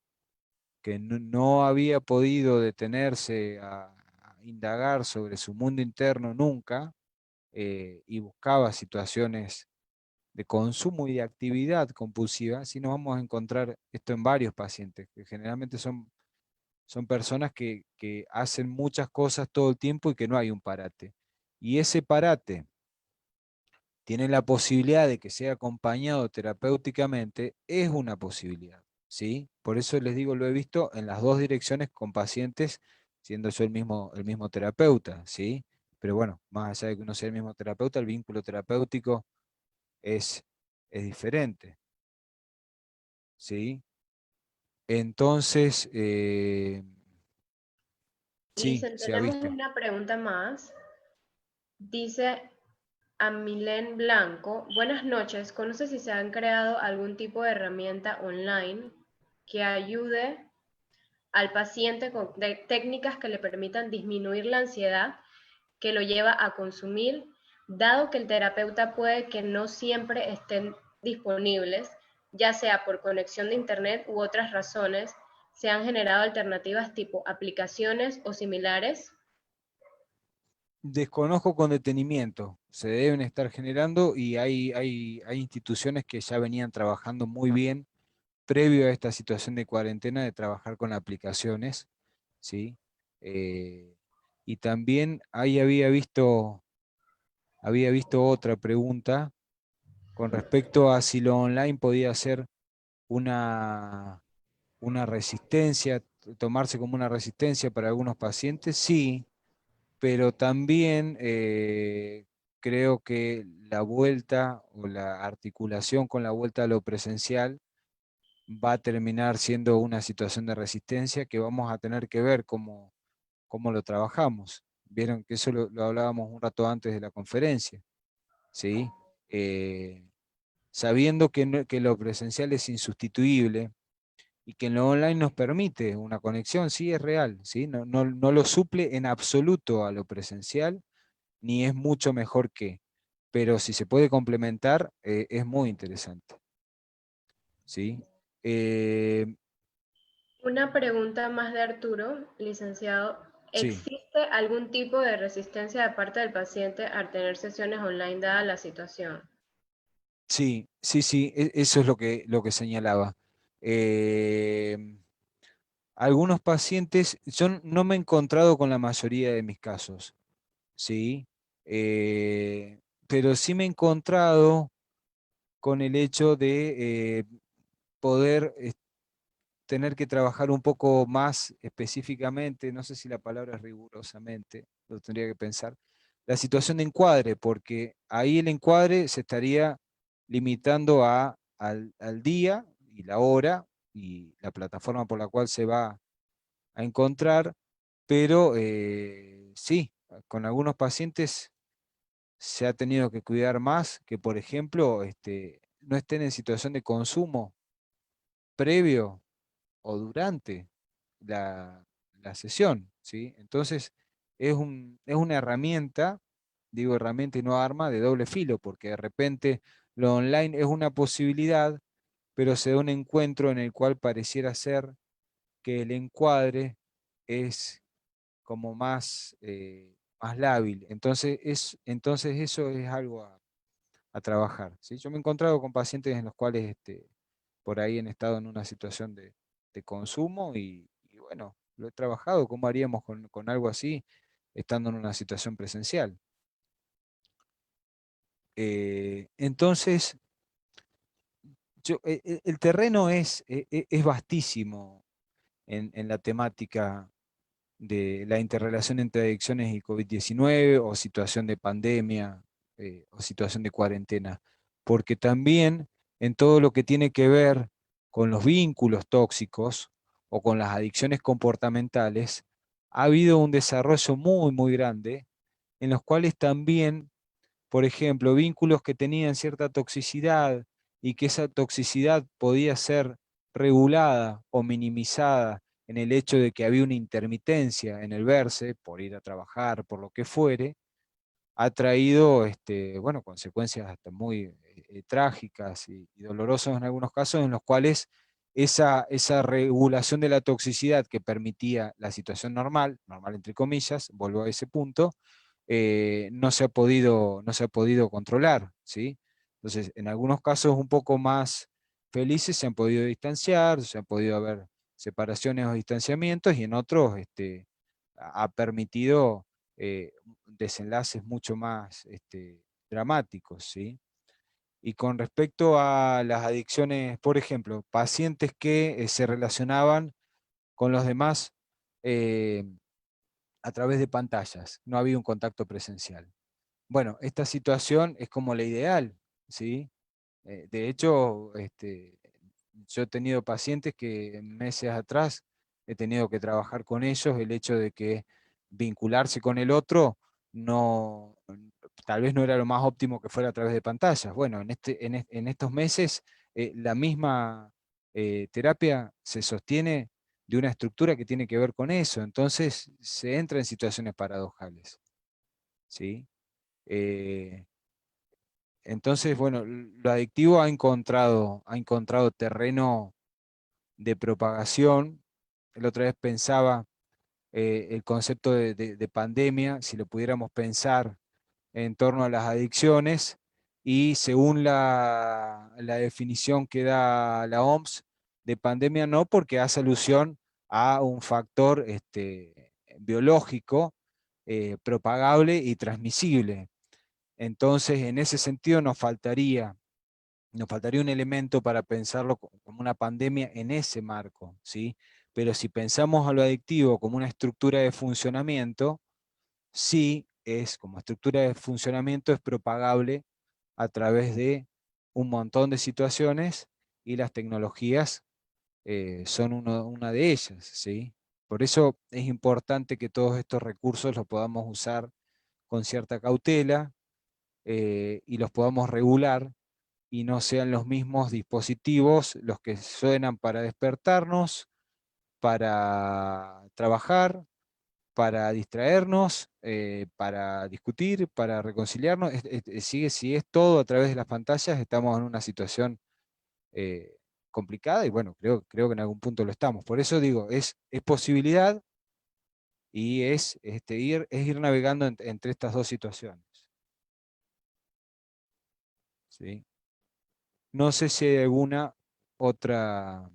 que no había podido detenerse a indagar sobre su mundo interno nunca, y buscaba situaciones de consumo y de actividad compulsiva, sí nos vamos a encontrar esto en varios pacientes, que generalmente son personas que hacen muchas cosas todo el tiempo y que no hay un parate. Y ese parate tiene la posibilidad de que sea acompañado terapéuticamente, es una posibilidad, ¿sí? Por eso les digo, lo he visto en las dos direcciones con pacientes, siendo yo el mismo terapeuta, ¿sí? Pero bueno, más allá de que uno sea el mismo terapeuta, el vínculo terapéutico es, es diferente, ¿sí? Entonces, sí, Licen, se ha tenemos visto. una pregunta más. Dice a Milén Blanco, buenas noches, ¿conoce si se han creado algún tipo de herramienta online que ayude al paciente con técnicas que le permitan disminuir la ansiedad que lo lleva a consumir, dado que el terapeuta puede que no siempre estén disponibles, ya sea por conexión de internet u otras razones, se han generado alternativas tipo aplicaciones o similares? Desconozco con detenimiento, se deben estar generando y hay instituciones que ya venían trabajando muy bien previo a esta situación de cuarentena de trabajar con aplicaciones, ¿sí? Eh, y también ahí había visto otra pregunta con respecto a si lo online podía ser una, una resistencia, tomarse como una resistencia para algunos pacientes, sí, pero también creo que la vuelta o la articulación con la vuelta a lo presencial va a terminar siendo una situación de resistencia que vamos a tener que ver cómo lo trabajamos. Vieron que eso lo hablábamos un rato antes de la conferencia, ¿sí? Eh, Sabiendo que, que lo presencial es insustituible y que en lo online nos permite una conexión, sí es real, ¿sí? No lo suple en absoluto a lo presencial, ni es mucho mejor que, pero si se puede complementar, es muy interesante, ¿sí? Eh, Una pregunta más de Arturo, licenciado. sí, ¿Existe algún tipo de resistencia de parte del paciente al tener sesiones online dada la situación? sí, eso es lo que señalaba. Eh, Algunos pacientes, yo no me he encontrado con la mayoría de mis casos, ¿sí? Pero sí me he encontrado con el hecho de poder tener que trabajar un poco más específicamente, no sé si la palabra es rigurosamente, lo tendría que pensar, la situación de encuadre, porque ahí el encuadre se estaría limitando al día y la hora y la plataforma por la cual se va a encontrar, pero sí, con algunos pacientes se ha tenido que cuidar más que, por ejemplo, no estén en situación de consumo previo o durante la sesión, ¿sí? Entonces, es una herramienta, digo herramienta y no arma, de doble filo, porque de repente lo online es una posibilidad, pero se da un encuentro en el cual pareciera ser que el encuadre es como más lábil. Entonces eso es algo a trabajar, ¿sí? Yo me he encontrado con pacientes en los cuales por ahí han estado en una situación de consumo y bueno, lo he trabajado. ¿Cómo haríamos con algo así estando en una situación presencial? Entonces, el terreno es vastísimo en la temática de la interrelación entre adicciones y COVID-19 o situación de pandemia o situación de cuarentena, porque también en todo lo que tiene que ver con los vínculos tóxicos o con las adicciones comportamentales, ha habido un desarrollo muy, muy grande en los cuales también, por ejemplo, vínculos que tenían cierta toxicidad y que esa toxicidad podía ser regulada o minimizada en el hecho de que había una intermitencia en el verse, por ir a trabajar, por lo que fuere, ha traído bueno, consecuencias hasta muy trágicas y dolorosas en algunos casos, en los cuales esa regulación de la toxicidad que permitía la situación normal, normal entre comillas, vuelvo a ese punto, no se ha podido controlar, ¿sí? Entonces, en algunos casos un poco más felices se han podido distanciar, se han podido haber separaciones o distanciamientos, y en otros ha permitido desenlaces mucho más dramáticos, ¿sí? Y con respecto a las adicciones, por ejemplo, pacientes que se relacionaban con los demás eh, a través de pantallas, no había un contacto presencial. Bueno, esta situación es como la ideal, ¿sí? De hecho, yo he tenido pacientes que meses atrás he tenido que trabajar con ellos el hecho de que vincularse con el otro no, tal vez no era lo más óptimo que fuera a través de pantallas. Bueno, en estos meses la misma terapia se sostiene de una estructura que tiene que ver con eso, entonces se entra en situaciones paradojales, ¿sí? Eh, entonces, bueno, lo adictivo ha encontrado terreno de propagación. La otra vez pensaba el concepto de pandemia, si lo pudiéramos pensar en torno a las adicciones, y según la definición que da la OMS de pandemia, no, porque hace alusión a un factor biológico propagable y transmisible. Entonces, en ese sentido nos faltaría un elemento para pensarlo como una pandemia en ese marco, ¿sí? Pero si pensamos a lo adictivo como una estructura de funcionamiento, sí es, como estructura de funcionamiento, es propagable a través de un montón de situaciones, y las tecnologías son una de ellas, ¿sí? Por eso es importante que todos estos recursos los podamos usar con cierta cautela y los podamos regular, y no sean los mismos dispositivos los que suenan para despertarnos, para trabajar, para distraernos, para discutir, para reconciliarnos. Si es todo a través de las pantallas, estamos en una situación eh, complicada, y bueno, creo que en algún punto lo estamos. Por eso digo, es posibilidad, y es ir navegando entre estas dos situaciones, ¿sí? No sé si hay alguna otra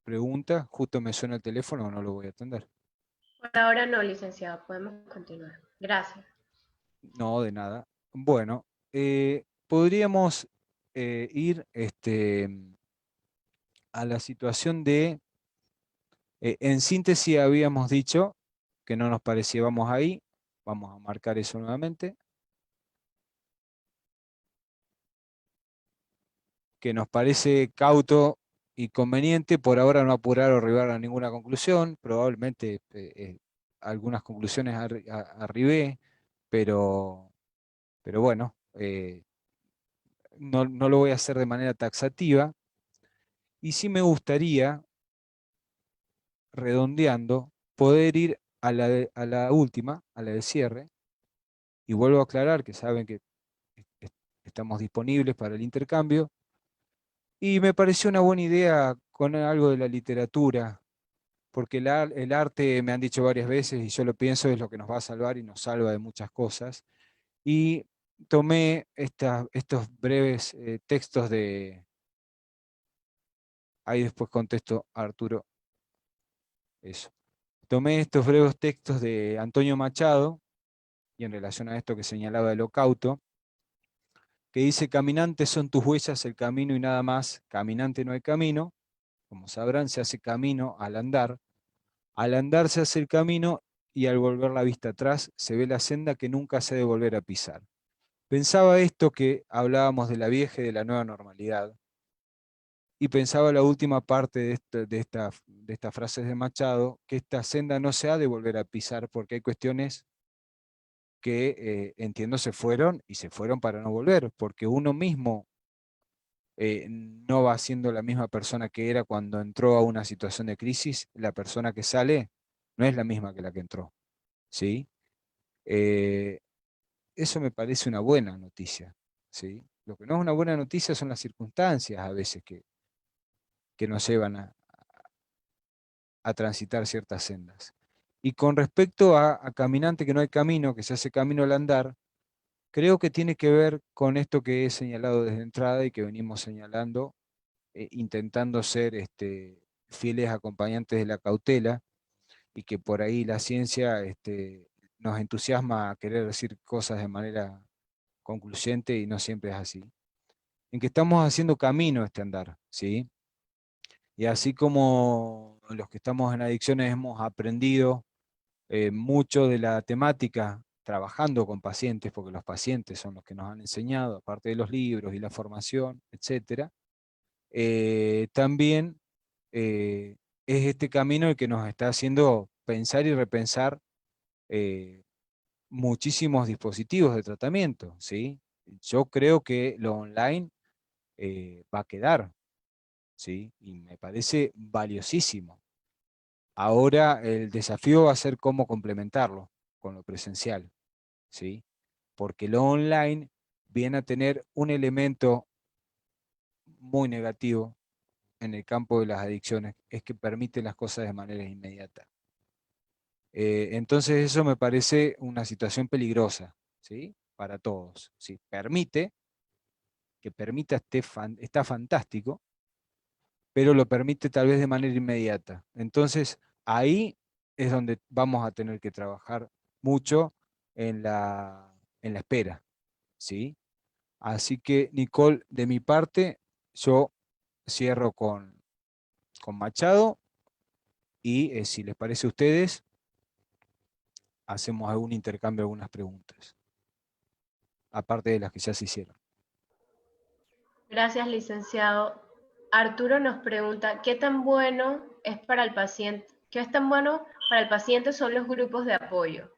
pregunta. Justo me suena el teléfono, no lo voy a atender. Por ahora no, licenciado, podemos continuar. Gracias. No, de nada. Bueno, podríamos ir a la situación de, en síntesis habíamos dicho que no nos parecía, vamos ahí, vamos a marcar eso nuevamente, que nos parece cauto y conveniente por ahora no apurar o arribar a ninguna conclusión, probablemente algunas conclusiones arribé, pero bueno, no lo voy a hacer de manera taxativa, y sí me gustaría, redondeando, poder ir a la última, a la de cierre, y vuelvo a aclarar que saben que estamos disponibles para el intercambio, y me pareció una buena idea con algo de la literatura, porque el arte, me han dicho varias veces, y yo lo pienso, es lo que nos va a salvar y nos salva de muchas cosas, y tomé estos breves textos de, ahí después contesto a Arturo eso. Tomé estos breves textos de Antonio Machado, y en relación a esto que señalaba el Ocauto, que dice: caminantes son tus huellas, el camino y nada más, caminante no hay camino, como sabrán, se hace camino al andar se hace el camino, y al volver la vista atrás se ve la senda que nunca se ha de volver a pisar. Pensaba esto que hablábamos de la vieja y de la nueva normalidad, y pensaba la última parte de estas frases de Machado, que esta senda no se ha de volver a pisar porque hay cuestiones que entiendo se fueron y se fueron para no volver, porque uno mismo no va siendo la misma persona que era cuando entró a una situación de crisis. La persona que sale no es la misma que la que entró, ¿sí? Eh, Eso me parece una buena noticia, ¿sí? Lo que no es una buena noticia son las circunstancias a veces que nos llevan a transitar ciertas sendas. Y con respecto a caminante que no hay camino, que se hace camino al andar, creo que tiene que ver con esto que he señalado desde entrada y que venimos señalando, intentando ser fieles acompañantes de la cautela, y que por ahí la ciencia nos entusiasma a querer decir cosas de manera concluyente y no siempre es así. En que estamos haciendo camino este andar, ¿sí? Y así como los que estamos en adicciones hemos aprendido mucho de la temática trabajando con pacientes, porque los pacientes son los que nos han enseñado, aparte de los libros y la formación, etcétera, también es este camino el que nos está haciendo pensar y repensar eh, muchísimos dispositivos de tratamiento, ¿sí? Yo creo que lo online va a quedar, ¿sí? Y me parece valiosísimo. Ahora el desafío va a ser cómo complementarlo con lo presencial, ¿sí? Porque lo online viene a tener un elemento muy negativo en el campo de las adicciones, es que permite las cosas de manera inmediata. Entonces eso me parece una situación peligrosa, ¿sí? Para todos. ¿Sí? Que permita está fantástico, pero lo permite tal vez de manera inmediata. Entonces ahí es donde vamos a tener que trabajar mucho en la espera, ¿sí? Así que, Nicole, de mi parte, yo cierro con Machado, y si les parece a ustedes, hacemos algún intercambio, algunas preguntas, aparte de las que ya se hicieron. Gracias, licenciado. Arturo nos pregunta, ¿qué tan bueno es para el paciente? ¿Qué es tan bueno para el paciente son los grupos de apoyo?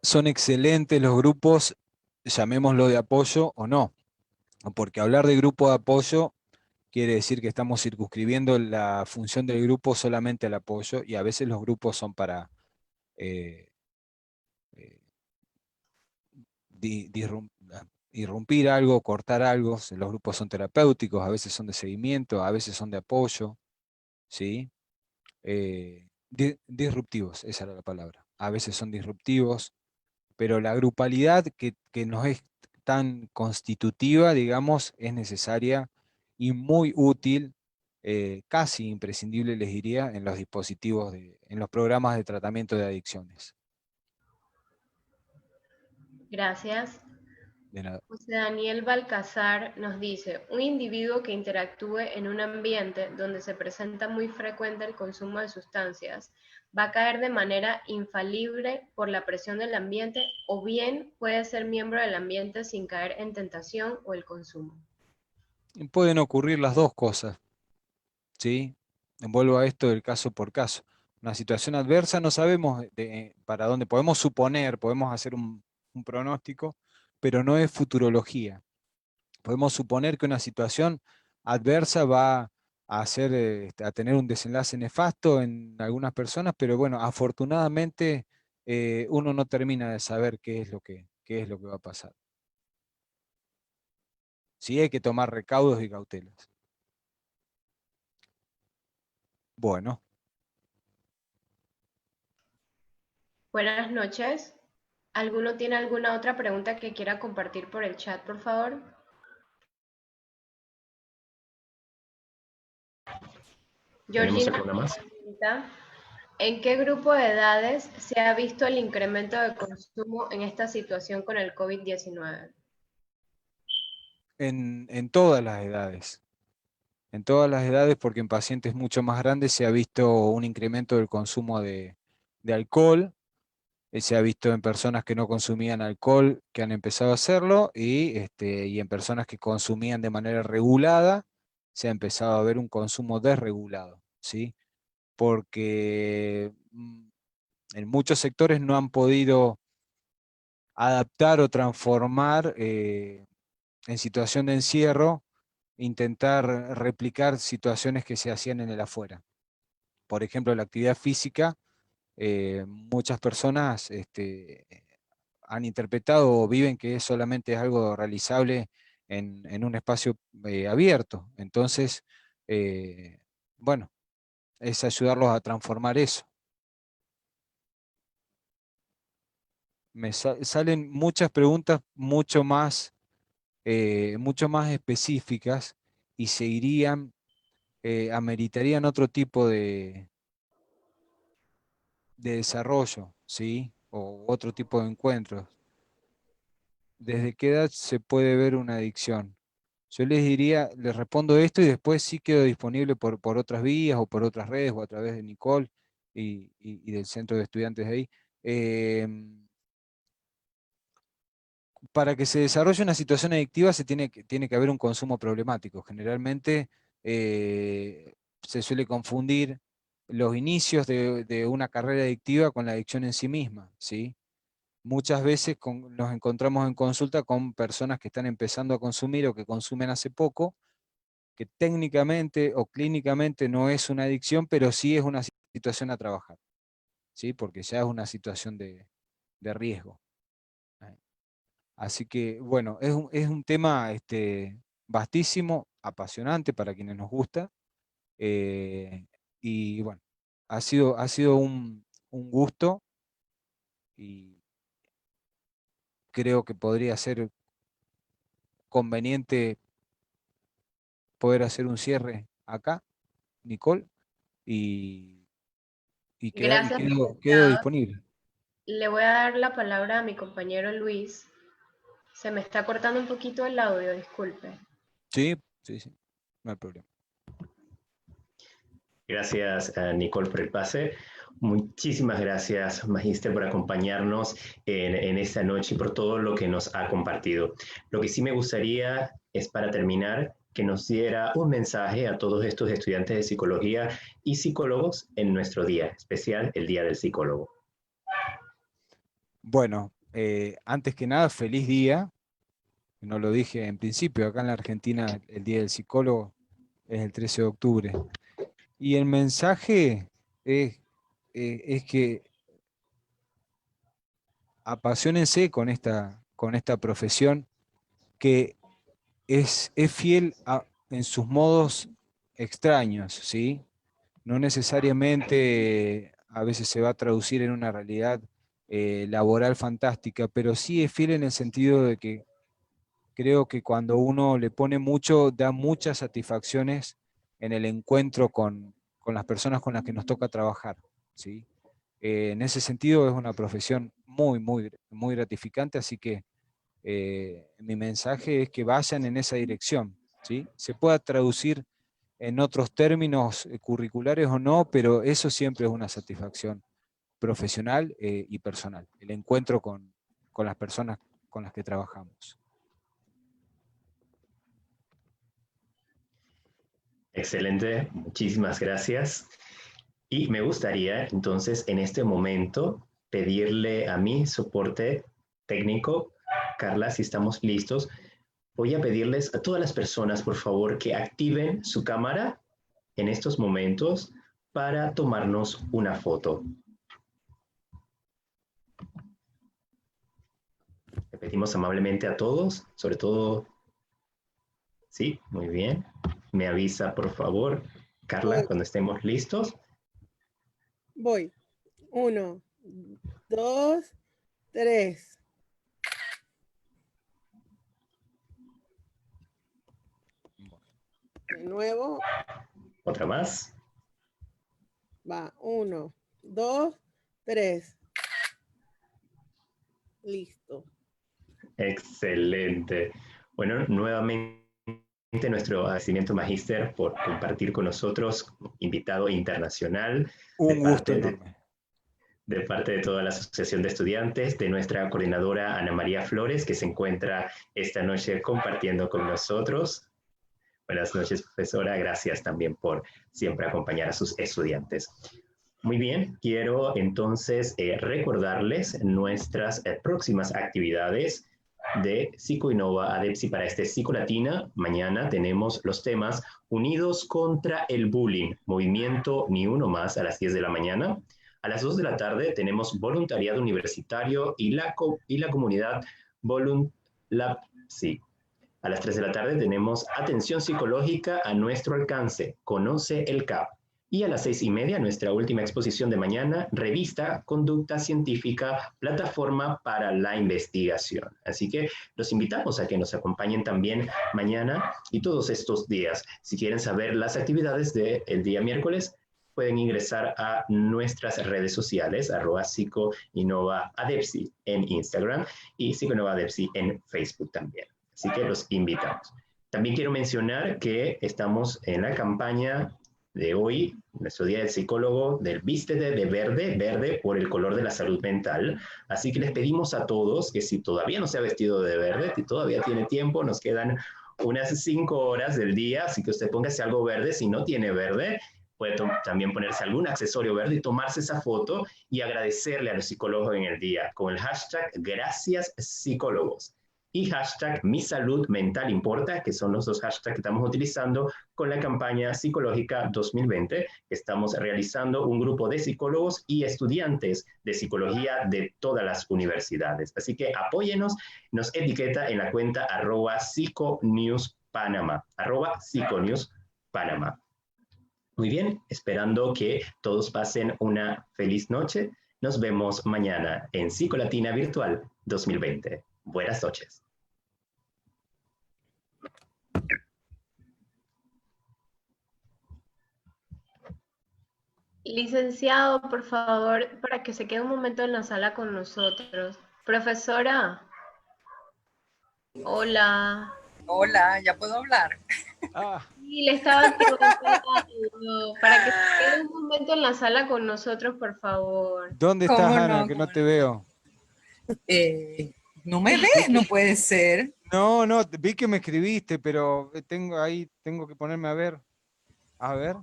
Son excelentes los grupos, llamémoslo de apoyo o no, porque hablar de grupo de apoyo quiere decir que estamos circunscribiendo la función del grupo solamente al apoyo, y a veces los grupos son para eh, eh, irrumpir algo, cortar algo. Los grupos son terapéuticos, a veces son de seguimiento, a veces son de apoyo, ¿sí? Disruptivos, esa era la palabra. A veces son disruptivos, pero la grupalidad que nos es tan constitutiva, digamos, es necesaria y muy útil, casi imprescindible, les diría, en los dispositivos, en los programas de tratamiento de adicciones. Gracias. De nada. José Daniel Balcazar nos dice, un individuo que interactúe en un ambiente donde se presenta muy frecuente el consumo de sustancias va a caer de manera infalible por la presión del ambiente o bien puede ser miembro del ambiente sin caer en tentación o el consumo. Y pueden ocurrir las dos cosas, ¿sí? Envuelvo a esto del caso por caso. Una situación adversa no sabemos para dónde, podemos suponer, podemos hacer un pronóstico, pero no es futurología. Podemos suponer que una situación adversa va a hacer, a tener un desenlace nefasto en algunas personas, pero bueno, afortunadamente uno no termina de saber qué es lo que va a pasar. Sí hay que tomar recaudos y cautelas. Bueno, Buenas noches. ¿Alguno tiene alguna otra pregunta que quiera compartir por el chat, por favor? ¿Tenemos Georgina, alguna más? pregunta, ¿en qué grupo de edades se ha visto el incremento de consumo en esta situación con el COVID-19? en todas las edades. En todas las edades, porque en pacientes mucho más grandes se ha visto un incremento del consumo de alcohol, se ha visto en personas que no consumían alcohol, que han empezado a hacerlo, y en personas que consumían de manera regulada, se ha empezado a ver un consumo desregulado, ¿sí? Porque en muchos sectores no han podido adaptar o transformar en situación de encierro, intentar replicar situaciones que se hacían en el afuera. Por ejemplo, la actividad física, muchas personas han interpretado o viven que solamente es algo realizable en un espacio abierto. Entonces, eh, bueno, es ayudarlos a transformar eso. Salen muchas preguntas mucho más específicas y seguirían, ameritarían otro tipo de desarrollo, ¿sí? O otro tipo de encuentros. ¿Desde qué edad se puede ver una adicción? Yo les diría, les respondo esto y después sí quedo disponible por otras vías o por otras redes o a través de Nicole y del centro de estudiantes de ahí. Para que se desarrolle una situación adictiva tiene que haber un consumo problemático. Generalmente se suele confundir los inicios de una carrera adictiva con la adicción en sí misma, ¿sí? Muchas veces nos encontramos en consulta con personas que están empezando a consumir o que consumen hace poco, que técnicamente o clínicamente no es una adicción, pero sí es una situación a trabajar, ¿sí? Porque ya es una situación de riesgo. Así que, bueno, es un tema vastísimo, apasionante para quienes nos gusta. eh, y bueno, ha sido un gusto y creo que podría ser conveniente poder hacer un cierre acá, Nicole, y, Gracias, quedo licenciado. disponible. Le voy a dar la palabra a mi compañero Luis. Se me está cortando un poquito el audio, disculpe. Sí, sí, sí, no hay problema. Gracias, Nicole, por el pase. Muchísimas gracias, Magíster, por acompañarnos en esta noche y por todo lo que nos ha compartido. Lo que sí me gustaría es, para terminar, que nos diera un mensaje a todos estos estudiantes de psicología y psicólogos en nuestro día especial, el Día del Psicólogo. Bueno, antes que nada, feliz día. No lo dije en principio, acá en la Argentina el Día del Psicólogo es el 13 de octubre. Y el mensaje es que apasionense con esta profesión que es fiel en sus modos extraños, ¿sí? No necesariamente a veces se va a traducir en una realidad laboral fantástica, pero sí es fiel en el sentido de que creo que cuando uno le pone mucho, da muchas satisfacciones en el encuentro con las personas con las que nos toca trabajar, ¿sí? En ese sentido es una profesión muy gratificante, así que mi mensaje es que vayan en esa dirección, ¿sí? Se pueda traducir en otros términos curriculares o no, pero eso siempre es una satisfacción profesional y personal, el encuentro con las personas con las que trabajamos. Excelente, muchísimas gracias. Y me gustaría entonces en este momento pedirle a mi soporte técnico, Carla, si estamos listos, voy a pedirles a todas las personas, por favor, que activen su cámara en estos momentos para tomarnos una foto. Le pedimos amablemente a todos, sobre todo, sí, muy bien. Me avisa, por favor, Carla, cuando estemos listos. Voy. 1, 2, 3. De nuevo. Otra más. Va. 1, 2, 3. Listo. Excelente. Bueno, nuevamente nuestro agradecimiento, Magíster, por compartir con nosotros, invitado internacional. Un gusto enorme. De parte de toda la Asociación de Estudiantes, de nuestra coordinadora Ana María Flores, que se encuentra esta noche compartiendo con nosotros. Buenas noches, profesora. Gracias también por siempre acompañar a sus estudiantes. Muy bien, quiero entonces recordarles nuestras próximas actividades de Psicoinnova ADEPSI para este Psicolatina. Mañana tenemos los temas Unidos contra el Bullying, Movimiento Ni Uno Más a las 10 de la mañana. A las 2 de la tarde tenemos Voluntariado Universitario y la comunidad sí. A las 3 de la tarde tenemos Atención Psicológica a nuestro alcance, Conoce el CAP. Y a las 6:30, nuestra última exposición de mañana, Revista Conducta Científica, Plataforma para la Investigación. Así que los invitamos a que nos acompañen también mañana y todos estos días. Si quieren saber las actividades del día miércoles, pueden ingresar a nuestras redes sociales, @psicoinnovaadepsi en Instagram y psicoinnovaadepsi en Facebook también. Así que los invitamos. También quiero mencionar que estamos en la campaña de hoy, nuestro Día del Psicólogo, del Vístete de verde, verde por el color de la salud mental. Así que les pedimos a todos que si todavía no se ha vestido de verde, si todavía tiene tiempo, nos quedan unas 5 horas del día, así que usted póngase algo verde. Si no tiene verde, puede también ponerse algún accesorio verde y tomarse esa foto y agradecerle a los psicólogos en el día con el hashtag Gracias Psicólogos y hashtag Mi Salud Mental Importa, que son los dos hashtags que estamos utilizando con la campaña psicológica 2020, que estamos realizando un grupo de psicólogos y estudiantes de psicología de todas las universidades. Así que apóyenos, nos etiqueta en la cuenta @psiconewspanama, @psiconewspanama. Muy bien, esperando que todos pasen una feliz noche. Nos vemos mañana en Psicolatina Virtual 2020. Buenas noches. Licenciado, por favor, para que se quede un momento en la sala con nosotros. Profesora. Hola. Hola, ¿ya puedo hablar? Sí, le estaba preguntando para que se quede un momento en la sala con nosotros, por favor. ¿Dónde estás, Ana? Que no te veo. No me ves, no puede ser. No, vi que me escribiste, pero tengo que ponerme a ver. A ver.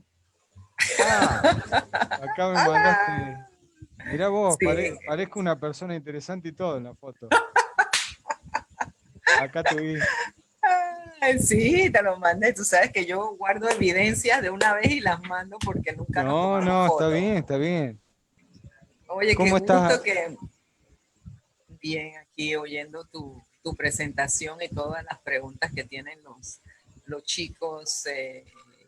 Acá me mandaste. Mirá vos, sí. Parezco una persona interesante y todo en la foto. Acá te vi. Sí, te lo mandé. Tú sabes que yo guardo evidencias de una vez y las mando porque nunca nos tomamos fotos. Está bien. Oye, qué gusto que... Bien, aquí oyendo tu presentación y todas las preguntas que tienen los chicos.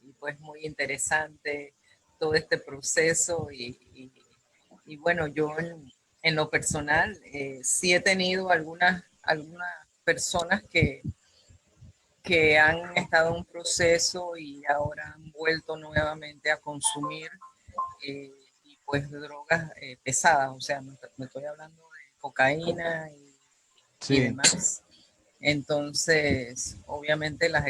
Y pues muy interesante todo este proceso. Y bueno, yo en lo personal sí he tenido algunas personas que han estado en un proceso y ahora han vuelto nuevamente a consumir y pues drogas pesadas, o sea, me estoy hablando de cocaína y demás. Entonces, obviamente las